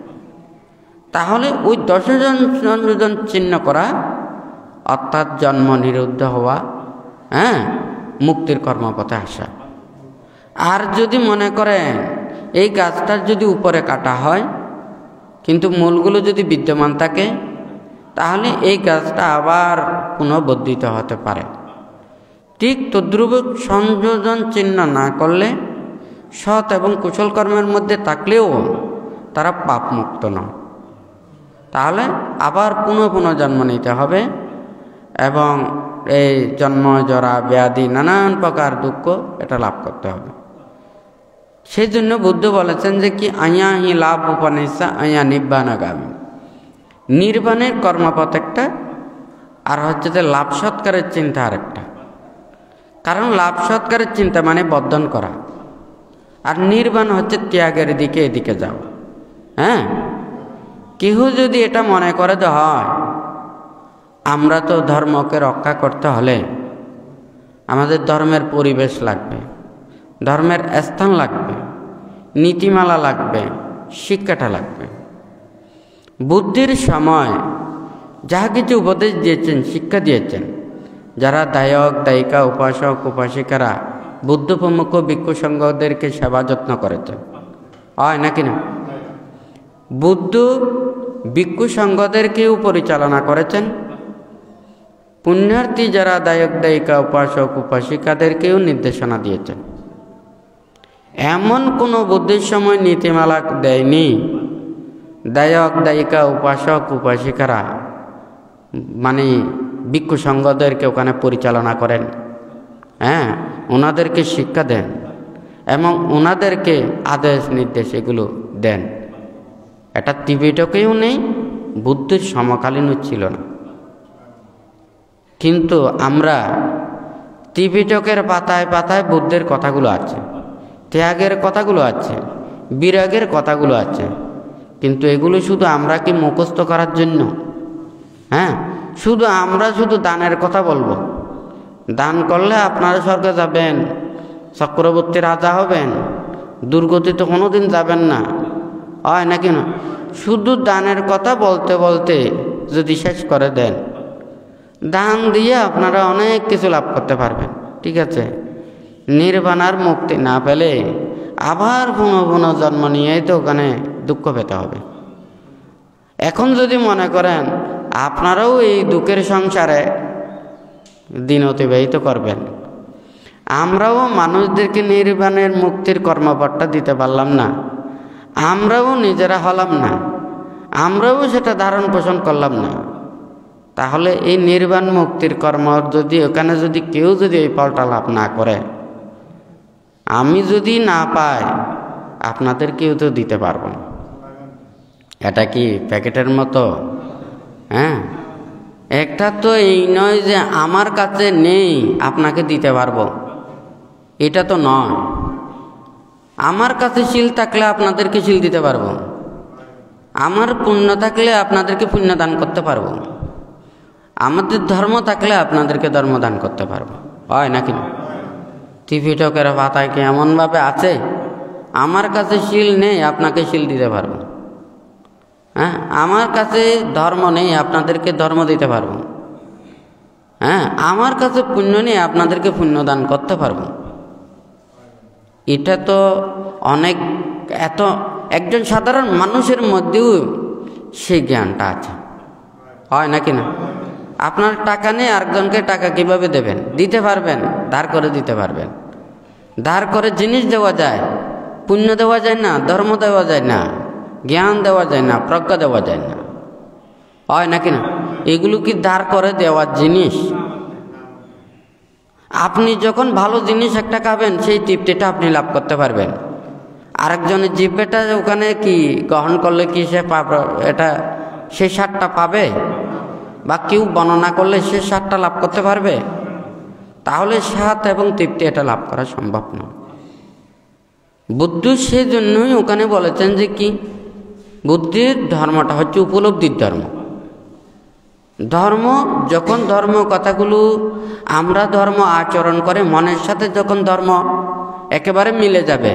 তাহলে ওই 10 সংযোজন ছিন্ন করা অর্থাৎ জন্ম নিরুদ্ধ হওয়া, মুক্তির কর্মপথে আসা। আর যদি মনে করেন এই গাছটার যদি উপরে কাটা হয় কিন্তু মূলগুলো যদি বিদ্যমান থাকে, তাহলে এই গাছটা আবার পুনর্বর্ধিত হতে পারে। ঠিক তদ্রূপ সংযোজন চিহ্ন না করলে সৎ এবং কুশল কর্মের মধ্যে থাকলেও তারা পাপ মুক্ত নয়। তাহলে আবার পুনঃ জন্ম নিতে হবে এবং এই জন্ম, জরা, ব্যাধি, নানান প্রকার দুঃখ এটা লাভ করতে হবে। সেই জন্য বুদ্ধ বলেছেন যে কি আয়া হি লাভ উপনিষা আয়া নিব্বানাগামী। নির্বাণের কর্মপথ একটা, আর হচ্ছে যে লাভ সৎকারের চিন্তা আরেকটা। কারণ লাভ সৎকারের চিন্তা মানে বর্ধন করা, আর নির্বাণ হচ্ছে ত্যাগের দিকে, এদিকে যাও। কেহ যদি এটা মনে করে যে হয় আমরা তো ধর্মকে রক্ষা করতে হলে আমাদের ধর্মের পরিবেশ লাগবে, ধর্মের স্থান লাগবে, নীতিমালা লাগবে, শিক্ষাটা লাগবে। বুদ্ধির সময় যাহা কিছু উপদেশ দিয়েছেন, শিক্ষা দিয়েছেন, যারা দায়ক, দায়িকা, উপাসক, উপাসিকারা বুদ্ধ প্রমুখ ভিক্ষু সংঘদেরকে সেবা যত্ন করেছেন, হয় নাকি না? বুদ্ধ ভিক্ষু সংঘদেরকেও পরিচালনা করেছেন, পুণ্যার্থী যারা দায়ক, দায়িকা, উপাসক, উপাসিকাদেরকেও নির্দেশনা দিয়েছেন। এমন কোনো বুদ্ধির সময় নীতিমালা দেয়নি দায়ক, দায়িকা, উপাসক, উপাসিকারা মানে ভিক্ষু সংঘদেরকে ওখানে পরিচালনা করেন, ওনাদেরকে শিক্ষা দেন এবং ওনাদেরকে আদেশ নির্দেশ এগুলো দেন। এটা ত্রিপিটকেও নেই, বুদ্ধের সমকালীনও ছিল না। কিন্তু আমরা ত্রিপিটকের পাতায় পাতায় বুদ্ধের কথাগুলো আছে, ত্যাগের কথাগুলো আছে, বিরাগের কথাগুলো আছে, কিন্তু এগুলো শুধু আমরা কি মুখস্থ করার জন্য? আমরা শুধু দানের কথা বলবো, দান করলে আপনারা স্বর্গে যাবেন, চক্রবর্তী রাজা হবেন, দুর্গতিতে কোনোদিন যাবেন না, হয় নাকি না? শুধু দানের কথা বলতে বলতে যদি শেষ করে দেন, দান দিয়ে আপনারা অনেক কিছু লাভ করতে পারবেন, ঠিক আছে। নির্বাণার মুক্তি না পেলে আবার পুনঃ জন্ম নিয়েই তো ওখানে দুঃখ পেতে হবে। এখন যদি মনে করেন আপনারাও এই দুঃখের সংসারে দিন অতিবাহিত করবেন, আমরাও মানুষদেরকে নির্বাণের মুক্তির কর্মপথটা দিতে পারলাম না, আমরাও নিজেরা হলাম না, আমরাও সেটা ধারণ পোষণ করলাম না, তাহলে এই নির্বাণ মুক্তির কর্ম যদি ওখানে যদি কেউ যদি এই ফলটা লাভ না করে, আমি যদি না পাই আপনাদের কেউ তো দিতে পারবো না। এটা কি প্যাকেটের মতো? একটা তো এই নয় যে আমার কাছে নেই আপনাকে দিতে পারবো, এটা তো নয়। আমার কাছে শিল থাকলে আপনাদেরকে শিল দিতে পারবো, আমার পুণ্য থাকলে আপনাদেরকে পুণ্য দান করতে পারবো, আমাদের ধর্ম থাকলে আপনাদেরকে ধর্ম দান করতে পারবো, হয় নাকি না? ত্রিপিটকের পাতায় কি এমনভাবে আছে আমার কাছে শিল নেই আপনাকে শিল দিতে পারবো? আমার কাছে ধর্ম নেই আপনাদেরকে ধর্ম দিতে পারবো, আমার কাছে পুণ্য নেই আপনাদেরকে পুণ্য দান করতে পারবো? এটা তো অনেক, এত একজন সাধারণ মানুষের মধ্যেও সেই জ্ঞানটা আছে, হয় নাকি না? আপনার টাকা নেই, আরেকজনকে টাকা কিভাবে দেবেন? দিতে পারবেন, ধার করে দিতে পারবেন। ধার করে জিনিস দেওয়া যায়, পুণ্য দেওয়া যায় না, ধর্ম দেওয়া যায় না, জ্ঞান দেওয়া যায় না, প্রজ্ঞা দেওয়া যায় না, হয় নাকি না? এগুলো কি ধার করে দেওয়ার জিনিস? আপনি যখন ভালো জিনিস একটা খাবেন সেই তৃপ্তিটা আপনি লাভ করতে পারবেন। আরেকজনের জিভেটা ওখানে কি গ্রহণ করলে কি সে পাবে, এটা সেই স্বাদটা পাবে? বা কেউ বর্ণনা করলে সে স্বাদটা লাভ করতে পারবে? তাহলে স্বাদ এবং তৃপ্তি এটা লাভ করা সম্ভব নয়। বুদ্ধ সেই জন্যই ওখানে বলেছেন যে কি, বুদ্ধির ধর্মটা হচ্ছে উপলব্ধির ধর্ম। ধর্ম যখন ধর্ম কথাগুলো আমরা ধর্ম আচরণ করে মনের সাথে যখন ধর্ম একেবারে মিলে যাবে,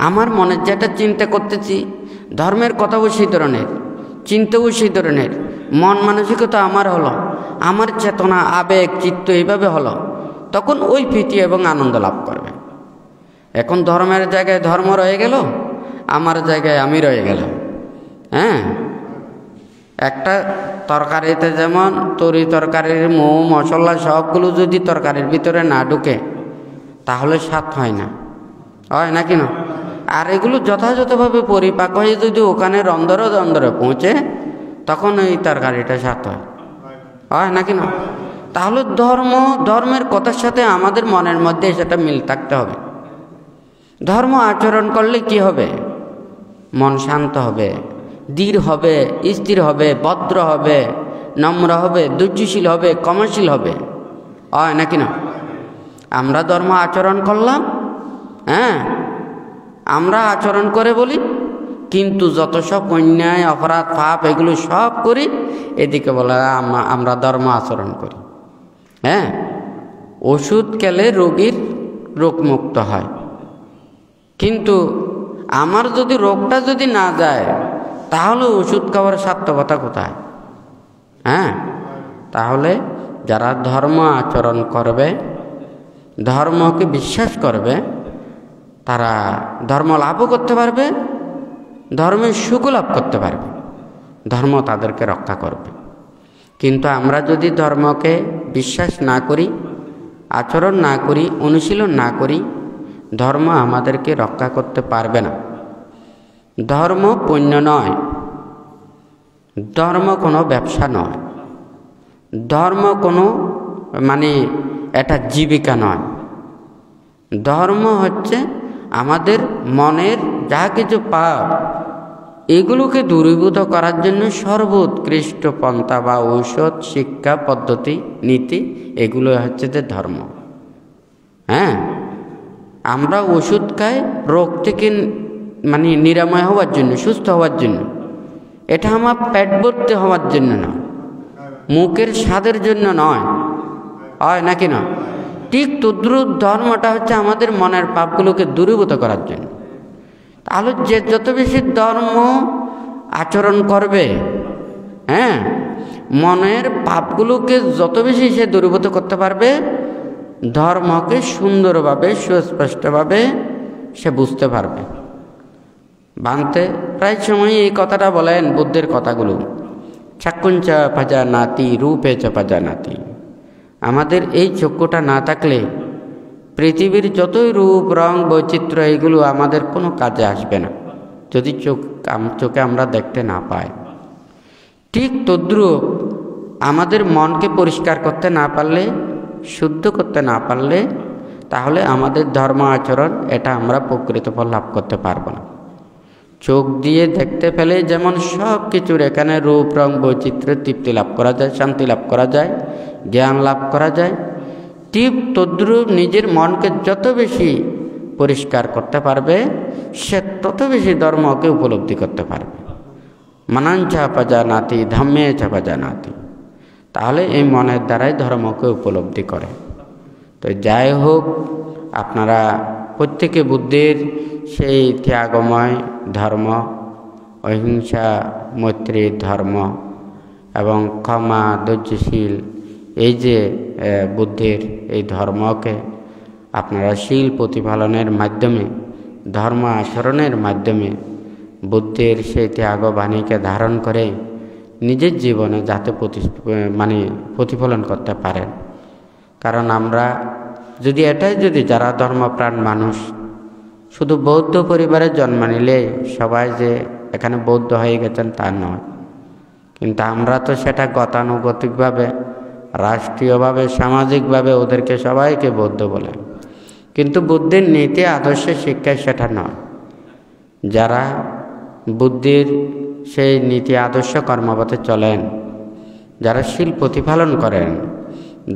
আমার মনের যেটা চিন্তা করতেছি ধর্মের কথাও সেই ধরনের, চিন্তাও সেই ধরনের, মন মানসিকতা আমার হলো, আমার চেতনা আবেগ চিত্ত এইভাবে হলো, তখন ওই প্রীতি এবং আনন্দ লাভ করবে। এখন ধর্মের জায়গায় ধর্ম রয়ে গেল, আমার জায়গায় আমি রয়ে গেলাম। হ্যাঁ, একটা তরকারিতে যেমন তরি তরকারির মৌ মশলা সবগুলো যদি তরকারির ভিতরে না ঢুকে তাহলে স্বাদ হয় না, হয় নাকি না? আর এগুলো যথাযথভাবে পরিপাক হয়ে যদি ওখানে রন্ধরে রন্ধরে পৌঁছে তখন ওই তরকারিটা স্বাদ হয়, হয় নাকি না? তাহলে ধর্মের কথার সাথে আমাদের মনের মধ্যে সেটা মিল থাকতে হবে। ধর্ম আচরণ করলে কি হবে? মন শান্ত হবে, ধীর হবে, স্থির হবে, ভদ্র হবে, নম্র হবে, ধৈর্যশীল হবে, ক্ষমাশীল হবে, হয় নাকি না? আমরা ধর্ম আচরণ করলাম, হ্যাঁ, আমরা আচরণ করে বলি, কিন্তু যত সব অন্যায় অপরাধ পাপ এগুলো সব করি, এদিকে বলে আমরা ধর্ম আচরণ করি। হ্যাঁ, ওষুধ খেলে রোগীর রোগমুক্ত হয়, কিন্তু আমার যদি রোগটা যদি না যায় তাহলে ওষুধ খাওয়ার সার্থকতা কোথায়? হ্যাঁ, তাহলে যারা ধর্ম আচরণ করবে, ধর্মকে বিশ্বাস করবে, তারা ধর্ম লাভও করতে পারবে, ধর্মের সুখ লাভ করতে পারবে, ধর্ম তাদেরকে রক্ষা করবে। কিন্তু আমরা যদি ধর্মকে বিশ্বাস না করি, আচরণ না করি, অনুশীলন না করি, ধর্ম আমাদেরকে রক্ষা করতে পারবে না। ধর্ম পণ্য নয়, ধর্ম কোনো ব্যবসা নয়, ধর্ম কোনো এটা জীবিকা নয়। ধর্ম হচ্ছে আমাদের মনের যা কিছু পাপ এগুলোকে দূরীভূত করার জন্য সর্বোৎকৃষ্ট পন্থা বা ঔষধ, শিক্ষা পদ্ধতি, নীতি, এগুলো হচ্ছে যে ধর্ম। হ্যাঁ, আমরা ওষুধ খাই রোগ থেকে নিরাময় হওয়ার জন্য, সুস্থ হওয়ার জন্য, এটা আমার পেট ভর্তি হওয়ার জন্য নয়, মুখের স্বাদের জন্য নয়, হয় নাকি না? ঠিক তদ্রুপ ধর্মটা হচ্ছে আমাদের মনের পাপগুলোকে দূরীভূত করার জন্য। তাহলে যে যত বেশি ধর্ম আচরণ করবে, হ্যাঁ, মনের পাপগুলোকে যত বেশি সে দূরীভূত করতে পারবে, ধর্মকে সুন্দরভাবে সুস্পষ্টভাবে সে বুঝতে পারবে। বানতে প্রায় সময় এই কথাটা বলেন, বুদ্ধের কথাগুলো, চাক্ষুঞ্চ পাজা নাতি রূপে চ পাজা নাতি। আমাদের এই চক্ষুটা না থাকলে পৃথিবীর যতই রূপ রং বৈচিত্র্য এগুলো আমাদের কোনো কাজে আসবে না, যদি চোখে আমরা দেখতে না পাই। ঠিক তদ্রূপ আমাদের মনকে পরিষ্কার করতে না পারলে, শুদ্ধ করতে না পারলে, তাহলে আমাদের ধর্ম আচরণ এটা আমরা প্রকৃত ফল লাভ করতে পারবো না। চোখ দিয়ে দেখতে পেলে যেমন সব কিছুর এখানে রূপ রং বৈচিত্র্য তৃপ্তি লাভ করা যায়, শান্তি লাভ করা যায়, জ্ঞান লাভ করা যায়, ঠিক তদ্রূপ নিজের মনকে যত বেশি পরিষ্কার করতে পারবে সে তত বেশি ধর্মকে উপলব্ধি করতে পারবে। মানাঞ্চা পাজা নাতি ধম্মে চাপা নাতি। তাহলে এই মনের দ্বারাই ধর্মকে উপলব্ধি করে। তো যাই হোক, আপনারা প্রত্যেকে বুদ্ধের সেই ত্যাগময় ধর্ম, অহিংসা মৈত্রীর ধর্ম এবং ক্ষমা ধৈর্যশীল, এই যে বুদ্ধের এই ধর্মকে আপনারা শীল প্রতিপালনের মাধ্যমে, ধর্ম আচরণের মাধ্যমে বুদ্ধের সেই ত্যাগ বাণীকে ধারণ করে নিজের জীবনে যাতে প্রতিফলন করতে পারেন। কারণ আমরা যদি যারা ধর্মপ্রাণ মানুষ, শুধু বৌদ্ধ পরিবারে জন্ম নিলে সবাই যে এখানে বৌদ্ধ হয়ে গেছেন তা নয়, কিন্তু আমরা তো সেটা গতানুগতিকভাবে রাষ্ট্রীয়ভাবে সামাজিকভাবে ওদেরকে সবাইকে বৌদ্ধ বলে, কিন্তু বুদ্ধির নীতি আদর্শের শিক্ষায় সেটা নয়। যারা বুদ্ধির সেই নীতি আদর্শ কর্মপথে চলেন, যারা শীল প্রতিপালন করেন,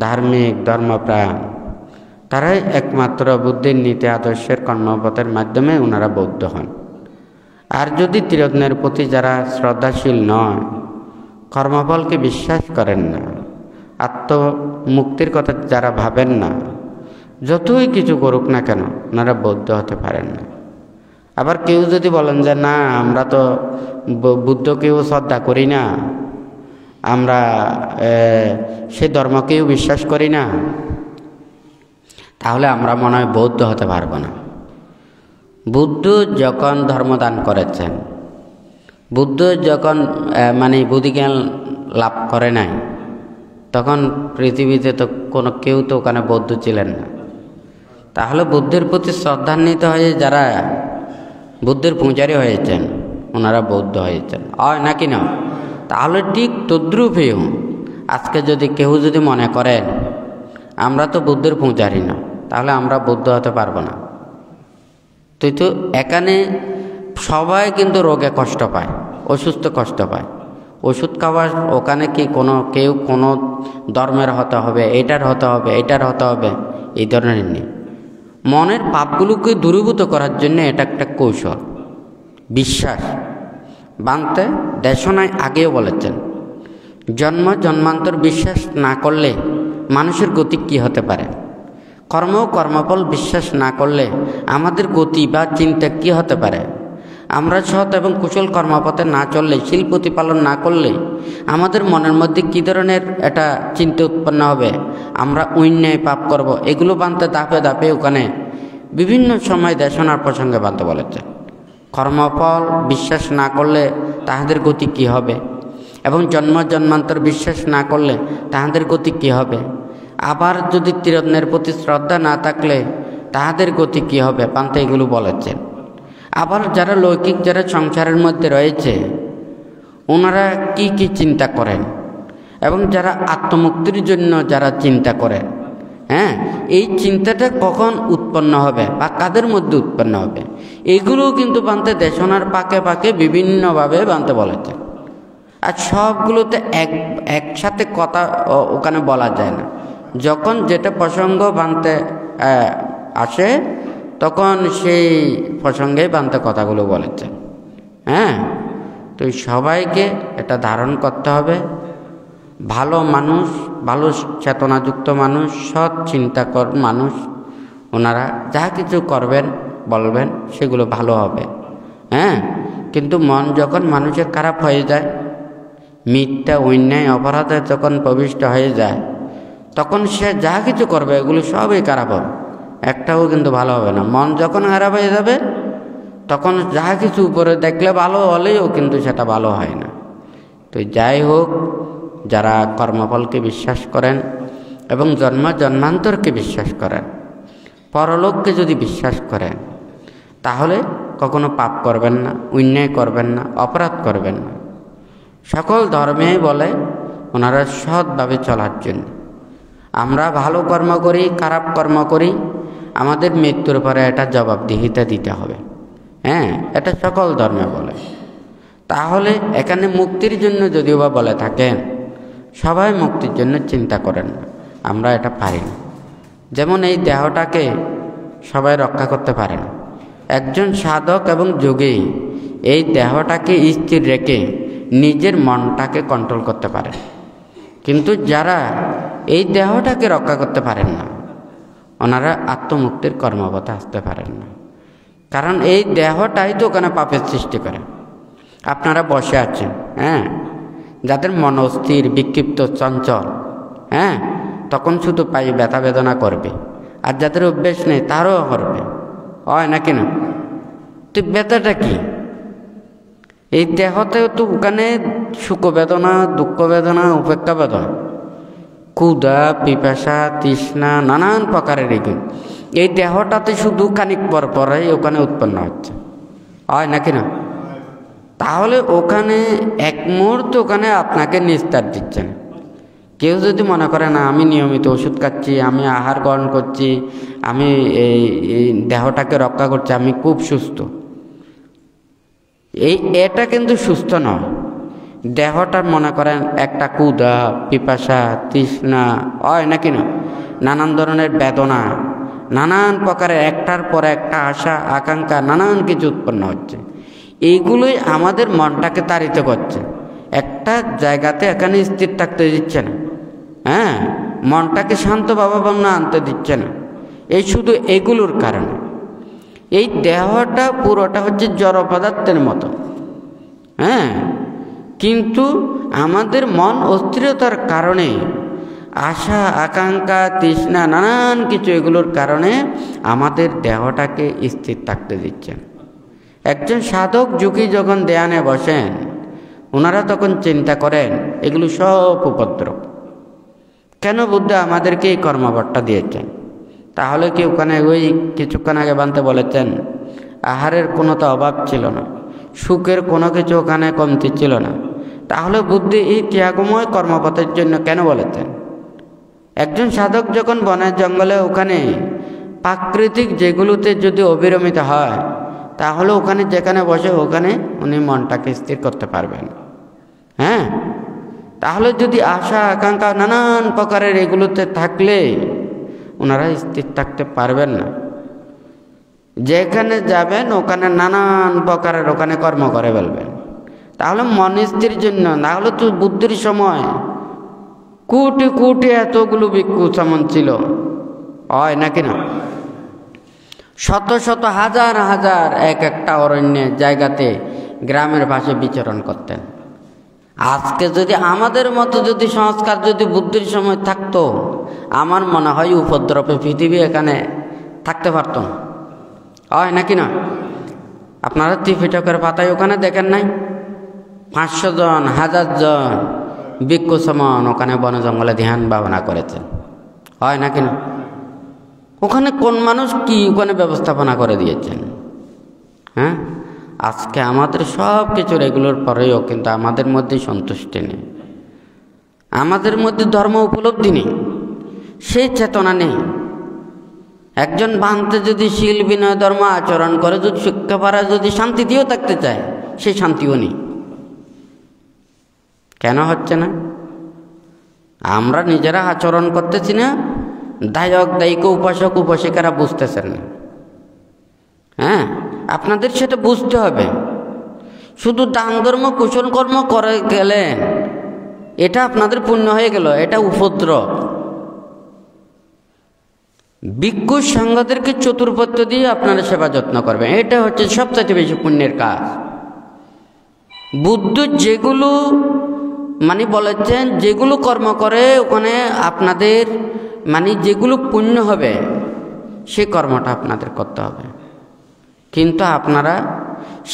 ধার্মিক ধর্মপ্রাণ, তারাই একমাত্র বুদ্ধির নীতি আদর্শের কর্মপথের মাধ্যমে ওনারা বৌদ্ধ হন। আর যদি ত্রিরত্নের প্রতি যারা শ্রদ্ধাশীল নয়, কর্মফলকে বিশ্বাস করেন না, আত্মমুক্তির কথা যারা ভাবেন না, যতই কিছু করুক না কেন ওনারা বৌদ্ধ হতে পারেন না। আবার কেউ যদি বলেন যে না, আমরা তো বুদ্ধকেও শ্রদ্ধা করি না, আমরা সে ধর্মকেও বিশ্বাস করি না, তাহলে আমরা মনে হয় বৌদ্ধ হতে পারবো না। বুদ্ধ যখন ধর্মদান করেছেন, বুদ্ধ যখন বুদ্ধিজ্ঞান লাভ করে নাই, তখন পৃথিবীতে তো কেউ তো ওখানে বৌদ্ধ ছিলেন না। তাহলে বুদ্ধের প্রতি শ্রদ্ধান্বিত হয়ে যারা বুদ্ধের পূজারী হয়েছেন, ওনারা বৌদ্ধ হয়েছেন, হয় নাকি না? তাহলে ঠিক তদ্রূপেও আজকে যদি কেউ যদি মনে করেন আমরা তো বুদ্ধের পূজারী না, তাহলে আমরা বৌদ্ধ হতে পারবো না। তো এখানে সবাই কিন্তু রোগে কষ্ট পায়, অসুস্থ কষ্ট পায়। ওষুধ খাওয়ার ওখানে কি কেউ কোনো ধর্মের হতে হবে, এটার হতে হবে, এটার হতে হবে, এই ধরনের নেই। মনের পাপগুলোকে দূরীভূত করার জন্য এটা একটা কৌশল। বিশ্বাস বানতে দেশনায় আগেও বলেছেন, জন্ম জন্মান্তর বিশ্বাস না করলে মানুষের গতি কী হতে পারে, কর্মফল বিশ্বাস না করলে আমাদের গতি বা চিন্তা কী হতে পারে। আমরা সৎ এবং কুশল কর্মপথে না চললে, শীল প্রতিপালন না করলে আমাদের মনের মধ্যে কী ধরনের একটা চিন্তা উৎপন্ন হবে, আমরা অন্যায় পাপ করব, এগুলো বানতে ধাপে ধাপে ওখানে বিভিন্ন সময় দেশনার প্রসঙ্গে বানতে বলেছে। কর্মফল বিশ্বাস না করলে তাহাদের গতি কী হবে, এবং জন্ম জন্মান্তর বিশ্বাস না করলে তাহাদের গতি কী হবে। আবার যদি ত্রিরত্নের প্রতি শ্রদ্ধা না থাকলে তাহাদের গতি কী হবে, পান্তে এগুলো বলেছেন। আবার যারা লৌকিক, যারা সংসারের মধ্যে রয়েছে, ওনারা কি কি চিন্তা করেন, এবং যারা আত্মমুক্তির জন্য যারা চিন্তা করেন, এই চিন্তাটা কখন উৎপন্ন হবে বা কাদের মধ্যে উৎপন্ন হবে, এগুলোও কিন্তু বানতে দেশনার পাকে পাকে বিভিন্নভাবে বানতে বলেছেন। আর সবগুলোতে একসাথে কথা ওখানে বলা যায় না। যখন যেটা প্রসঙ্গ বানতে আসে তখন সেই প্রসঙ্গেই বানতে কথাগুলো বলেছেন। তো সবাইকে এটা ধারণ করতে হবে। ভালো মানুষ, ভালো চেতনাযুক্ত মানুষ, সৎ চিন্তাকর মানুষ, ওনারা যা কিছু করবেন বলবেন সেগুলো ভালো হবে। কিন্তু মন যখন মানুষের খারাপ হয়ে যায়, মিথ্যা অন্যায় অপরাধে যখন প্রবিষ্ট হয়ে যায়, তখন সে যা কিছু করবে এগুলো সবই খারাপ হবে, একটাও কিন্তু ভালো হবে না। মন যখন খারাপ হয়ে যাবে তখন যা কিছু উপরে দেখলে ভালো হলেও কিন্তু সেটা ভালো হয় না। তো যাই হোক, যারা কর্মফলকে বিশ্বাস করেন এবং জন্ম জন্মান্তরকে বিশ্বাস করেন, পরলোককে যদি বিশ্বাস করেন, তাহলে কখনো পাপ করবেন না, অন্যায় করবেন না, অপরাধ করবেন না। সকল ধর্মেই বলে ওনারা সৎভাবে চলার জন্য। আমরা ভালো কর্ম করি, খারাপ কর্ম করি, আমাদের মৃত্যুর পরে এটা জবাবদিহিতা দিতে হবে। এটা সকল ধর্মে বলে। তাহলে এখানে মুক্তির জন্য যদিও বা বলে থাকেন, সবাই মুক্তির জন্য চিন্তা করেন না, আমরা এটা পারি না। যেমন এই দেহটাকে সবাই রক্ষা করতে পারে না। একজন সাধক এবং যোগী এই দেহটাকে স্থির রেখে নিজের মনটাকে কন্ট্রোল করতে পারে, কিন্তু যারা এই দেহটাকে রক্ষা করতে পারেন না, ওনারা আত্মমুক্তির কর্মপথে আসতে পারেন না। কারণ এই দেহটাই তো ওখানে পাপের সৃষ্টি করে। আপনারা বসে আছেন, যাদের মন অস্থির, বিক্ষিপ্ত, চঞ্চল, তখন শুধু পায়ে ব্যথা বেদনা করবে। আর যাদের অভ্যেস নেই তারও করবে, হয় নাকি না? তো ব্যথাটা কি? এই দেহতেও তো ওখানে সুখ বেদনা, দুঃখ বেদনা, উপেক্ষা বেদনা, ক্ষুধা, পিপাসা, তৃষ্ণা, নানান প্রকারের এগুলো এই দেহটাতে শুধু খানিক পর পরেই ওখানে উৎপন্ন হচ্ছে, হয় নাকি না? তাহলে ওখানে এক মুহূর্তে ওখানে আপনাকে নিস্তার দিচ্ছেন, কেউ যদি মনে করে না আমি নিয়মিত ওষুধ খাচ্ছি, আমি আহার গ্রহণ করছি, আমি এই দেহটাকে রক্ষা করছি, আমি খুব সুস্থ, এটা কিন্তু সুস্থ নয়। দেহটা মনে করেন একটা ক্ষুধা, পিপাসা, তৃষ্ণা হয় নাকি না, নানান ধরনের বেদনা, নানান প্রকারের একটার পর একটা আশা আকাঙ্ক্ষা, নানান কিছু উৎপন্ন হচ্ছে। এইগুলোই আমাদের মনটাকে তাড়িত করছে, একটা জায়গাতে এখানে স্থির থাকতে দিচ্ছে না। হ্যাঁ, মনটাকে শান্ত ভাবাপন্ন আনতে দিচ্ছে না। এই শুধু এগুলোর কারণে এই দেহটা পুরোটা হচ্ছে জড় পদার্থের মতো। হ্যাঁ, কিন্তু আমাদের মন অস্থিরতার কারণে, আশা আকাঙ্ক্ষা তৃষ্ণা নানান কিছু, এগুলোর কারণে আমাদের দেহটাকে স্থির থাকতে দিচ্ছেন। একজন সাধক যোগী যখন ধ্যানে বসেন, ওনারা তখন চিন্তা করেন এগুলো সব উপদ্রব। কেন বুদ্ধ আমাদেরকে এই কর্মভারটা দিয়েছেন? তাহলে কি ওখানে ওই কিছুক্ষণ আগে বানতে বলেছেন আহারের কোনো তো অভাব ছিল না, সুখের কোনো কিছু ওখানে কমতি ছিল না, তাহলে বুদ্ধি এই ত্যাগময় কর্মপথের জন্য কেন বলেছেন? একজন সাধক যখন বনে জঙ্গলে ওখানে প্রাকৃতিক যেগুলোতে যদি অবিরমিত হয়, তাহলে ওখানে যেখানে বসে ওখানে উনি মনটাকে স্থির করতে পারবেন। হ্যাঁ, তাহলে যদি আশা আকাঙ্ক্ষা নানান প্রকারের এগুলোতে থাকলে ওনারা স্থির থাকতে পারবেন না। যেখানে যাবেন ওখানে নানান প্রকারের ওখানে কর্ম করে ফেলবেন। তাহলে মন স্থির জন্য, নাহলে তো বুদ্ধির সময় কোটি কোটি এতগুলো ভিক্ষু যেমন ছিল, হয় নাকি না, শত শত হাজার হাজার এক একটা অরণ্যের জায়গাতে গ্রামের পাশে বিচরণ করতেন। আজকে যদি আমাদের মতো যদি সংস্কার যদি বুদ্ধির সময় থাকতো, আমার মনে হয় উপদ্রবে পৃথিবী এখানে থাকতে পারত, হয় নাকি না? আপনারা ত্রিপিটকের পাতায় ওখানে দেখেন নাই 500 জন 1000 জন ভিক্ষু সমান ওখানে বন জঙ্গলে ধ্যান ভাবনা করেছেন, হয় নাকি না? ওখানে কোন মানুষ কি ওখানে ব্যবস্থাপনা করে দিয়েছেন? হ্যাঁ, আজকে আমাদের সব কিছুর এগুলোর পরেও কিন্তু আমাদের মধ্যে সন্তুষ্টি নেই, আমাদের মধ্যে ধর্ম উপলব্ধি নেই, সেই চেতনা নেই। একজন বান্ধে যদি শীল বিনয় ধর্ম আচরণ করে, যদি শিক্ষা পারা, যদি শান্তি দিয়েও থাকতে চায়, সেই শান্তিও নেই। কেন হচ্ছে না? আমরা নিজেরা আচরণ করতেছি না, দায়ক দায়িকা উপাসক উপাসিকারা বুঝতেছেন না। হ্যাঁ, আপনাদের সেটা বুঝতে হবে। শুধু দান ধর্ম কুশল কর্ম করে গেলেন, এটা আপনাদের পুণ্য হয়ে গেল, এটা উপদ্রব। ভিক্ষু সাংঘদেরকে চতুর্পত্য দিয়ে আপনারা সেবা যত্ন করবেন, এটা হচ্ছে সবচেয়ে বেশি পুণ্যের কাজ। বুদ্ধ যেগুলো বলেছেন, যেগুলো কর্ম করে ওখানে আপনাদের যেগুলো পুণ্য হবে, সেই কর্মটা আপনাদের করতে হবে। কিন্তু আপনারা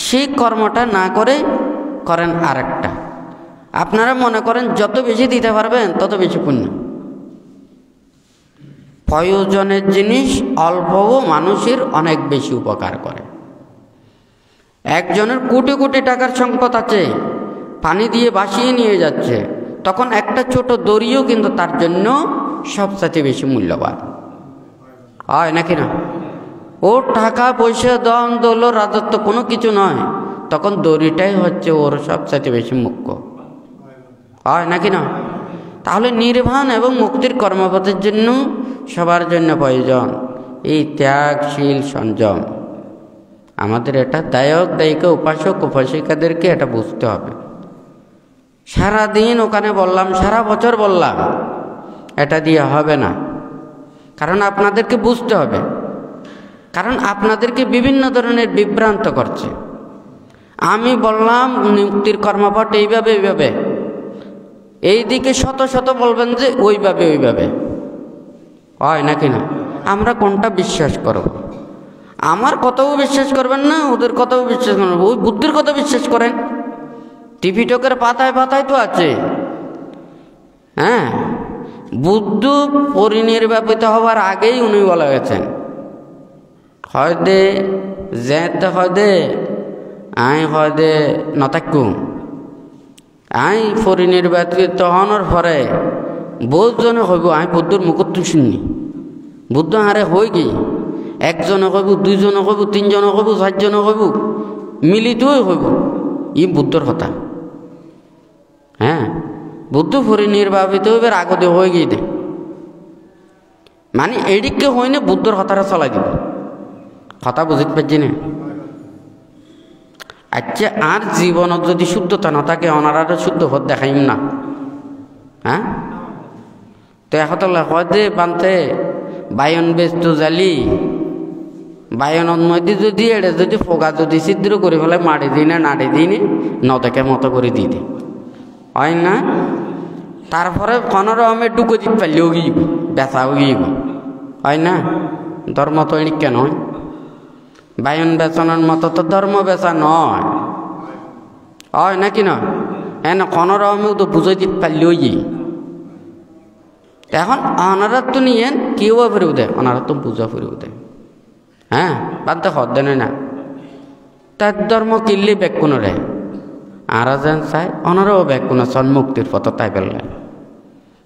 সেই কর্মটা না করে করেন আরেকটা। আপনারা মনে করেন যত বেশি দিতে পারবেন তত বেশি পুণ্য। প্রয়োজনের জিনিস অল্পও মানুষের অনেক বেশি উপকার করে। একজনের কোটি কোটি টাকার সম্পদ আছে, পানি দিয়ে ভাসিয়ে নিয়ে যাচ্ছে, তখন একটা ছোট দড়িও কিন্তু তার জন্য সবচেয়ে বেশি মূল্যবান, হয় নাকি না? ওর টাকা পয়সা দন দৌলত রাজত্ব কোনো কিছু নয়, তখন দড়িটাই হচ্ছে ওর সবচেয়ে বেশি মুখ্য, হয় নাকি না? তাহলে নির্বাণ এবং মুক্তির কর্মপথের জন্য সবার জন্য প্রয়োজন এই ত্যাগশীল সংযম। আমাদের এটা দায়ক দায়িকা উপাসক উপাসিকাদেরকে এটা বুঝতে হবে। সারাদিন ওখানে বললাম, সারা বছর বললাম, এটা দিয়ে হবে না। কারণ আপনাদেরকে বুঝতে হবে, কারণ আপনাদেরকে বিভিন্ন ধরনের বিভ্রান্ত করছে। আমি বললাম মুক্তির কর্মপথ এইভাবে এইভাবে, এই দিকে শত শত বলবেন যে ওইভাবে ওইভাবে, হয় নাকি না? আমরা কোনটা বিশ্বাস করব? আমার কথাও বিশ্বাস করবেন না, ওদের কথাও বিশ্বাস করবেন, ওই বুদ্ধির কথা বিশ্বাস করেন। ত্রিপিটকের পাতায় পাতায় তো আছে। হ্যাঁ, বুদ্ধ পরিনির্বাপিত হওয়ার আগেই উনি বলা গেছেন, হয়দে যেতে হয়দে আই হয়দে নতাক্যু, আই পরিনির্বাপিত হওয়ার পরে বহুজনে কইব আমি বুদ্ধর মুখত শুনি বুদ্ধ আরে হয়ে গিয়ে একজনে কইব, দুইজনে কইব, তিনজনে কইব, চারজনে কইব, মিলিতই কইব ই বুদ্ধর কথা। হ্যাঁ, বুদ্ধ পরিনির্বাপিত হইবার আগতে হয়ে গিয়ে দে মানে এদিকে হয় না বুদ্ধর কথাটা চলাই দিব। কথা বুঝতে পারছি না? আচ্ছা, আর জীবনত যদি শুদ্ধতা না থাকে ওনারা শুদ্ধ হত দেখাইম না। হ্যাঁ, তো এখন হয় যে বানতে বায়ন ব্যস্ত জালি বায়নের মধ্যে যদি এড়ে যদি ফোগা যদি ছিদ্র করে ফেলে মারি দিই না নাড়ি দিই নে নদেকে মতো করে দিয়ে দিই হয় না। তারপরে কোনোর আমি ডুকো দিতে পারলেও গিয়ে বেচাও গিয়ে হয় না। ধর্ম তো এটি কেন বায়ন বেচানোর মতো তো ধর্ম বেচা নয়, হয় নাকি নয়? হ্যাঁ, কোনোর আমিও তো বুঝাই দিতে পারলেও গিয়ে এখন ওনারা তো নিয়ে কেউ ফেরেও দেয়, ওনারা তো বুঝা ফেরেও দেয়। হ্যাঁ, বাদতে হদ দেন না তার ধর্ম কিনলে ব্যাকুণ রে আর যেন চাই ওনারাও ব্যাকুণ সন মুক্তির পথ তাই পেলে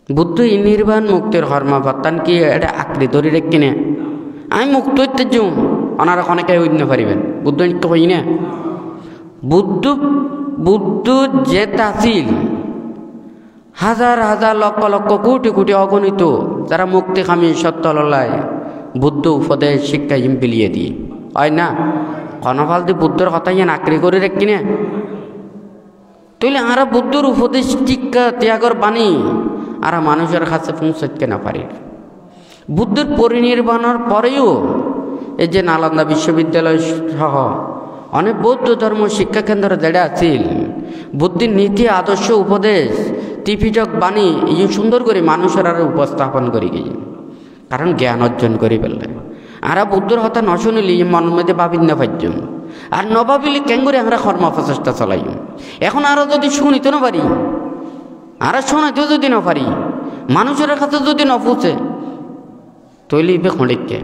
বুদ্ধ ই নির্বাণ মুক্তির কর্মপত্তান কি এটা আঁকড়ি ধরি রে কিনে আমি মুক্ত হইতে যাও ওনারা অনেকে হইতে পারিবেন। বুদ্ধ নিত্য হই না বুদ্ধ বুদ্ধ যেটা আছিল হাজার হাজার লক্ষ লক্ষ কোটি কোটি অগণিত যারা মুক্তি খামি সত্য ললায় বুদ্ধ উপদেশ শিক্ষা ইম বিলিয়ে দিয়ে হয় না। কনফাল দিয়ে বুদ্ধর কথা ইয়ে আঁকড়ি করে রেখি না তাইলে আমরা বুদ্ধর উপদেশ শিক্ষা ত্যাগর বাণী আর মানুষের কাছে পৌঁছাতে না পারি। বুদ্ধের পরিনির্বাণের পরেও এই যে নালন্দা বিশ্ববিদ্যালয় সহ অনেক বৌদ্ধ ধর্ম শিক্ষা কেন্দ্র যেটা আছিল বুদ্ধির নীতি আদর্শ উপদেশ ত্রিপিটক বাণী এই সুন্দর করে মানুষের আর উপস্থাপন করি গিয়ে কারণ জ্ঞান অর্জন করি ফেললে আমরা বুদ্ধর কথা ন শুনিলি মনের মধ্যে ভাবিন না পাইম আর ন ভাবিলে কেন করে আমরা কর্ম প্রচেষ্টা চলাই। এখন আরও যদি শুনিতে না পারি আর শোনাতেও যদি না পারি মানুষের কাছে যদি ন পৌঁছে তৈলি ইবে খড়িককে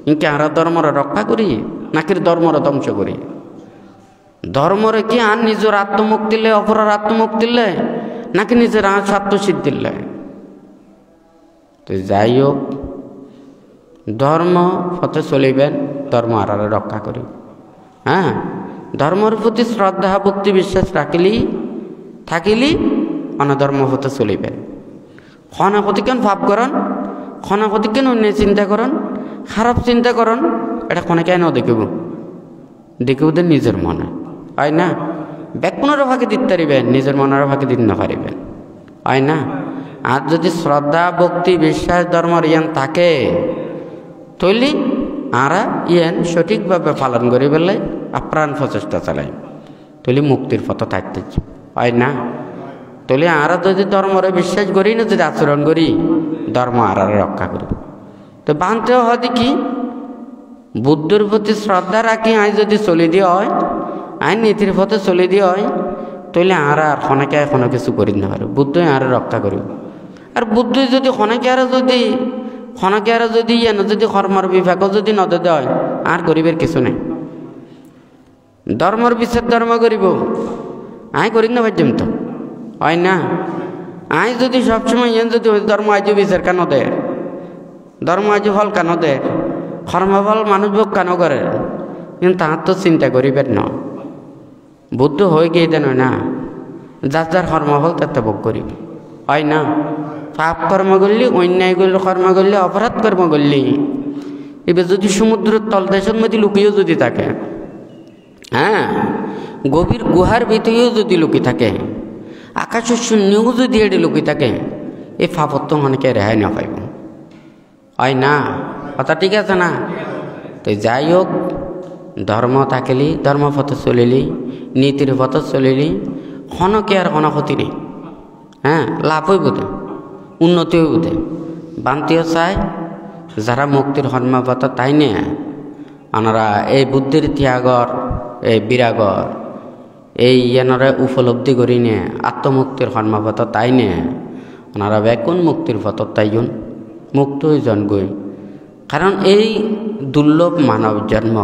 ইনকে আমরা ধর্মর রক্ষা করি নাকি ধর্মর ধ্বংস করি? ধর্মরে কি আর নিজের আত্মমুক্তিলে অপরার আত্মমুক্তিলে নাকি নিজের স্বার্থ সিদ্ধিলে? তো যাই হোক ধর্ম পথে চলিবেন, ধর্ম আর রক্ষা করি। হ্যাঁ, ধর্মের প্রতি শ্রদ্ধা ভক্তি বিশ্বাস থাকিলি অনধর্ম পথে চলিবেন। খনা প্রতি কেন ভাব করন, খনা প্রতি কেন অন্য চিন্তা করন, খারাপ চিন্তা করন এটা কোনে কেন দেখিব দেখিবদের নিজের মনে হয় না। ব্যাকুণেরও ভাগে দিতে পারিবেন, নিজের মনেরও ভাগে দিতে না পারিবেন হয় না। আর যদি শ্রদ্ধা ভক্তি বিশ্বাস ধর্মর ইয়ান থাকে তৈলি আরা ইয়ান সঠিকভাবে পালন করি পেলে আপ্রাণ প্রচেষ্টা চালাই তৈলি মুক্তির পথ থাকতে হয় না। তৈলি আরা যদি ধর্মরে বিশ্বাস করি না যদি আচরণ করি ধর্ম আরা রক্ষা করি। তো বানতেও হয় কি বুদ্ধের প্রতি শ্রদ্ধা রাখি আই যদি চলি দিয়ে হয় আইন নীতির পথে চলি দিয়ে হয় তৈলে আরা আর খনাকে কোনো কিছু করি না পারে বুদ্ধই আরে রক্ষা করি। আর বুদ্ধই যদি খনাকে আরো যদি ইয়ে যদি কর্মর বিভাগও যদি নদে দেয় আর গরিবের কিছু নেই। ধর্মর বিচার ধর্ম করিব আই করি না ভাজ্যম তো হয় না। আই যদি সবসময় ইয়ে যদি ধর্ম আজও বিচার কেন দেয়, ধর্ম আজও ফল কেন দেয়, কর্মফল মানুষ ভোগ কেন করে, কিন্তু তাহার তো চিন্তা করিবেন না। বুদ্ধ হয়ে গিয়ে দেন না যার যার কর্মফল তাতে ভোগ করিব হয় না। পাপ কর্ম করলি অন্যায় কর্ম করলে অপরাধ কর্ম করলি এবার যদি সমুদ্রের তলদেশের মধ্যে লুকিয়েও যদি থাকে, হ্যাঁ গভীর গুহার ভিতরেও যদি লুকিয়ে থাকে, আকাশের শূন্যও যদি এটি লুকিয়ে থাকে এই পাপত তো অনেকে রেহাই না পাইব হয় না। কথা ঠিক আছে না? তো যাই হোক ধর্ম থাকিলি ধর্ম পথে চলিলি নীতির পথে চলিলি ক্ষণকে আর কোনো ক্ষতি নেই। হ্যাঁ, লাভ হইব দে উন্নতি হইব দে বান্তিও চাই যারা মুক্তির কর্মপথ তাই নে আনারা এই বুদ্ধির ত্যাগর এই বিরাগর এই এনারা উপলব্ধি করি নে আত্মমুক্তির কর্মপথ তাই নে ওনারা বেকুন মুক্তির পথ তাইজন মুক্ত হয়ে জন গই। কারণ এই দুর্লভ মানব জন্ম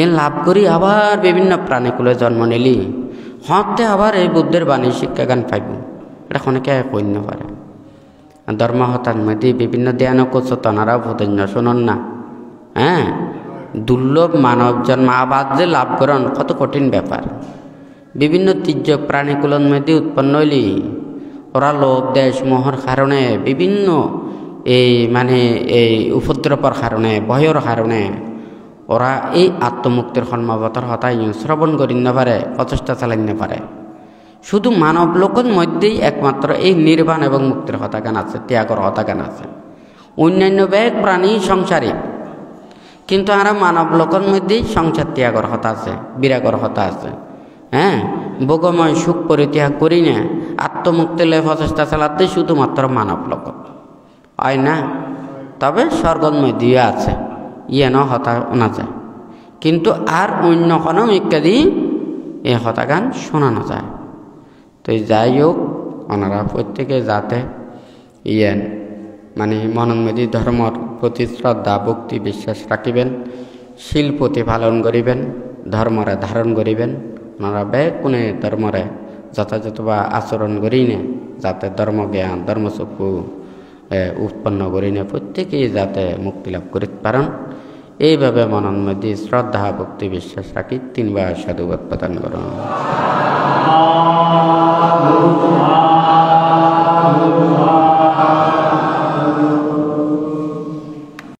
এ লাভ করি আবার বিভিন্ন প্রাণীকুলে জন্ম নিলি হতে আবার এই বুদ্ধের বাণী শিক্ষা গান পাইব এটা অনেকে কইন পারে। ধর্ম হতার মধ্যে বিভিন্ন ধ্যান কোচতনারা ভূতন্য শুনুন না। হ্যাঁ, দুর্লভ মানব জন্ম আবাদ যে লাভ করেন কত কঠিন ব্যাপার। বিভিন্ন তীর্য প্রাণীকুলন মধ্যে উৎপন্ন হইলি ওরা লোভ দেশ মোহর কারণে বিভিন্ন এই উপদ্রবর কারণে ভয়ের কারণে ওরা এই আত্মমুক্তির কর্মবতর হতাই শ্রবণ করি না পারে, প্রচেষ্টা চালাই না পারে। শুধু মানব লোকের মধ্যেই একমাত্র এই নির্বাণ এবং মুক্তির হতাগান আছে, ত্যাগর হতাগান আছে। অন্যান্য ব্যাগ প্রাণী সংসারী, কিন্তু আমরা মানব লোকের মধ্যেই সংসার ত্যাগর হতা আছে, বিরাগর হতা আছে। হ্যাঁ, ভোগময় সুখ পরিত্যাগ করি না, আত্মমুক্তি লে প্রচেষ্টা চালাতে শুধুমাত্র মানব লোক হয় না। তবে স্বর্গর মধ্যেও আছে, ইয়ে হতা শোনা যায়, কিন্তু আর অন্য কোনো ইত্যাদি এই হতাগান শোনানো যায়। তো যাই হোক, ওনারা প্রত্যেকে যাতে ইয়েন মনের মধ্যে ধর্মর প্রতি শ্রদ্ধা ভক্তি বিশ্বাস রাখিবেন, শীল প্রতিপালন করিবেন, ধর্মরে ধারণ করিবেন। ওনারা কোনে ধর্মরে যথাযথ বা আচরণ করি না, যাতে ধর্মজ্ঞান ধর্মচক্ষু উৎপন্ন করি না, প্রত্যেকেই যাতে মুক্তি লাভ করিতে পারেন। এইভাবে মনের মধ্যে শ্রদ্ধা ভক্তি বিশ্বাস রাখি 3 বার সাধুবাদ প্রদান করুন।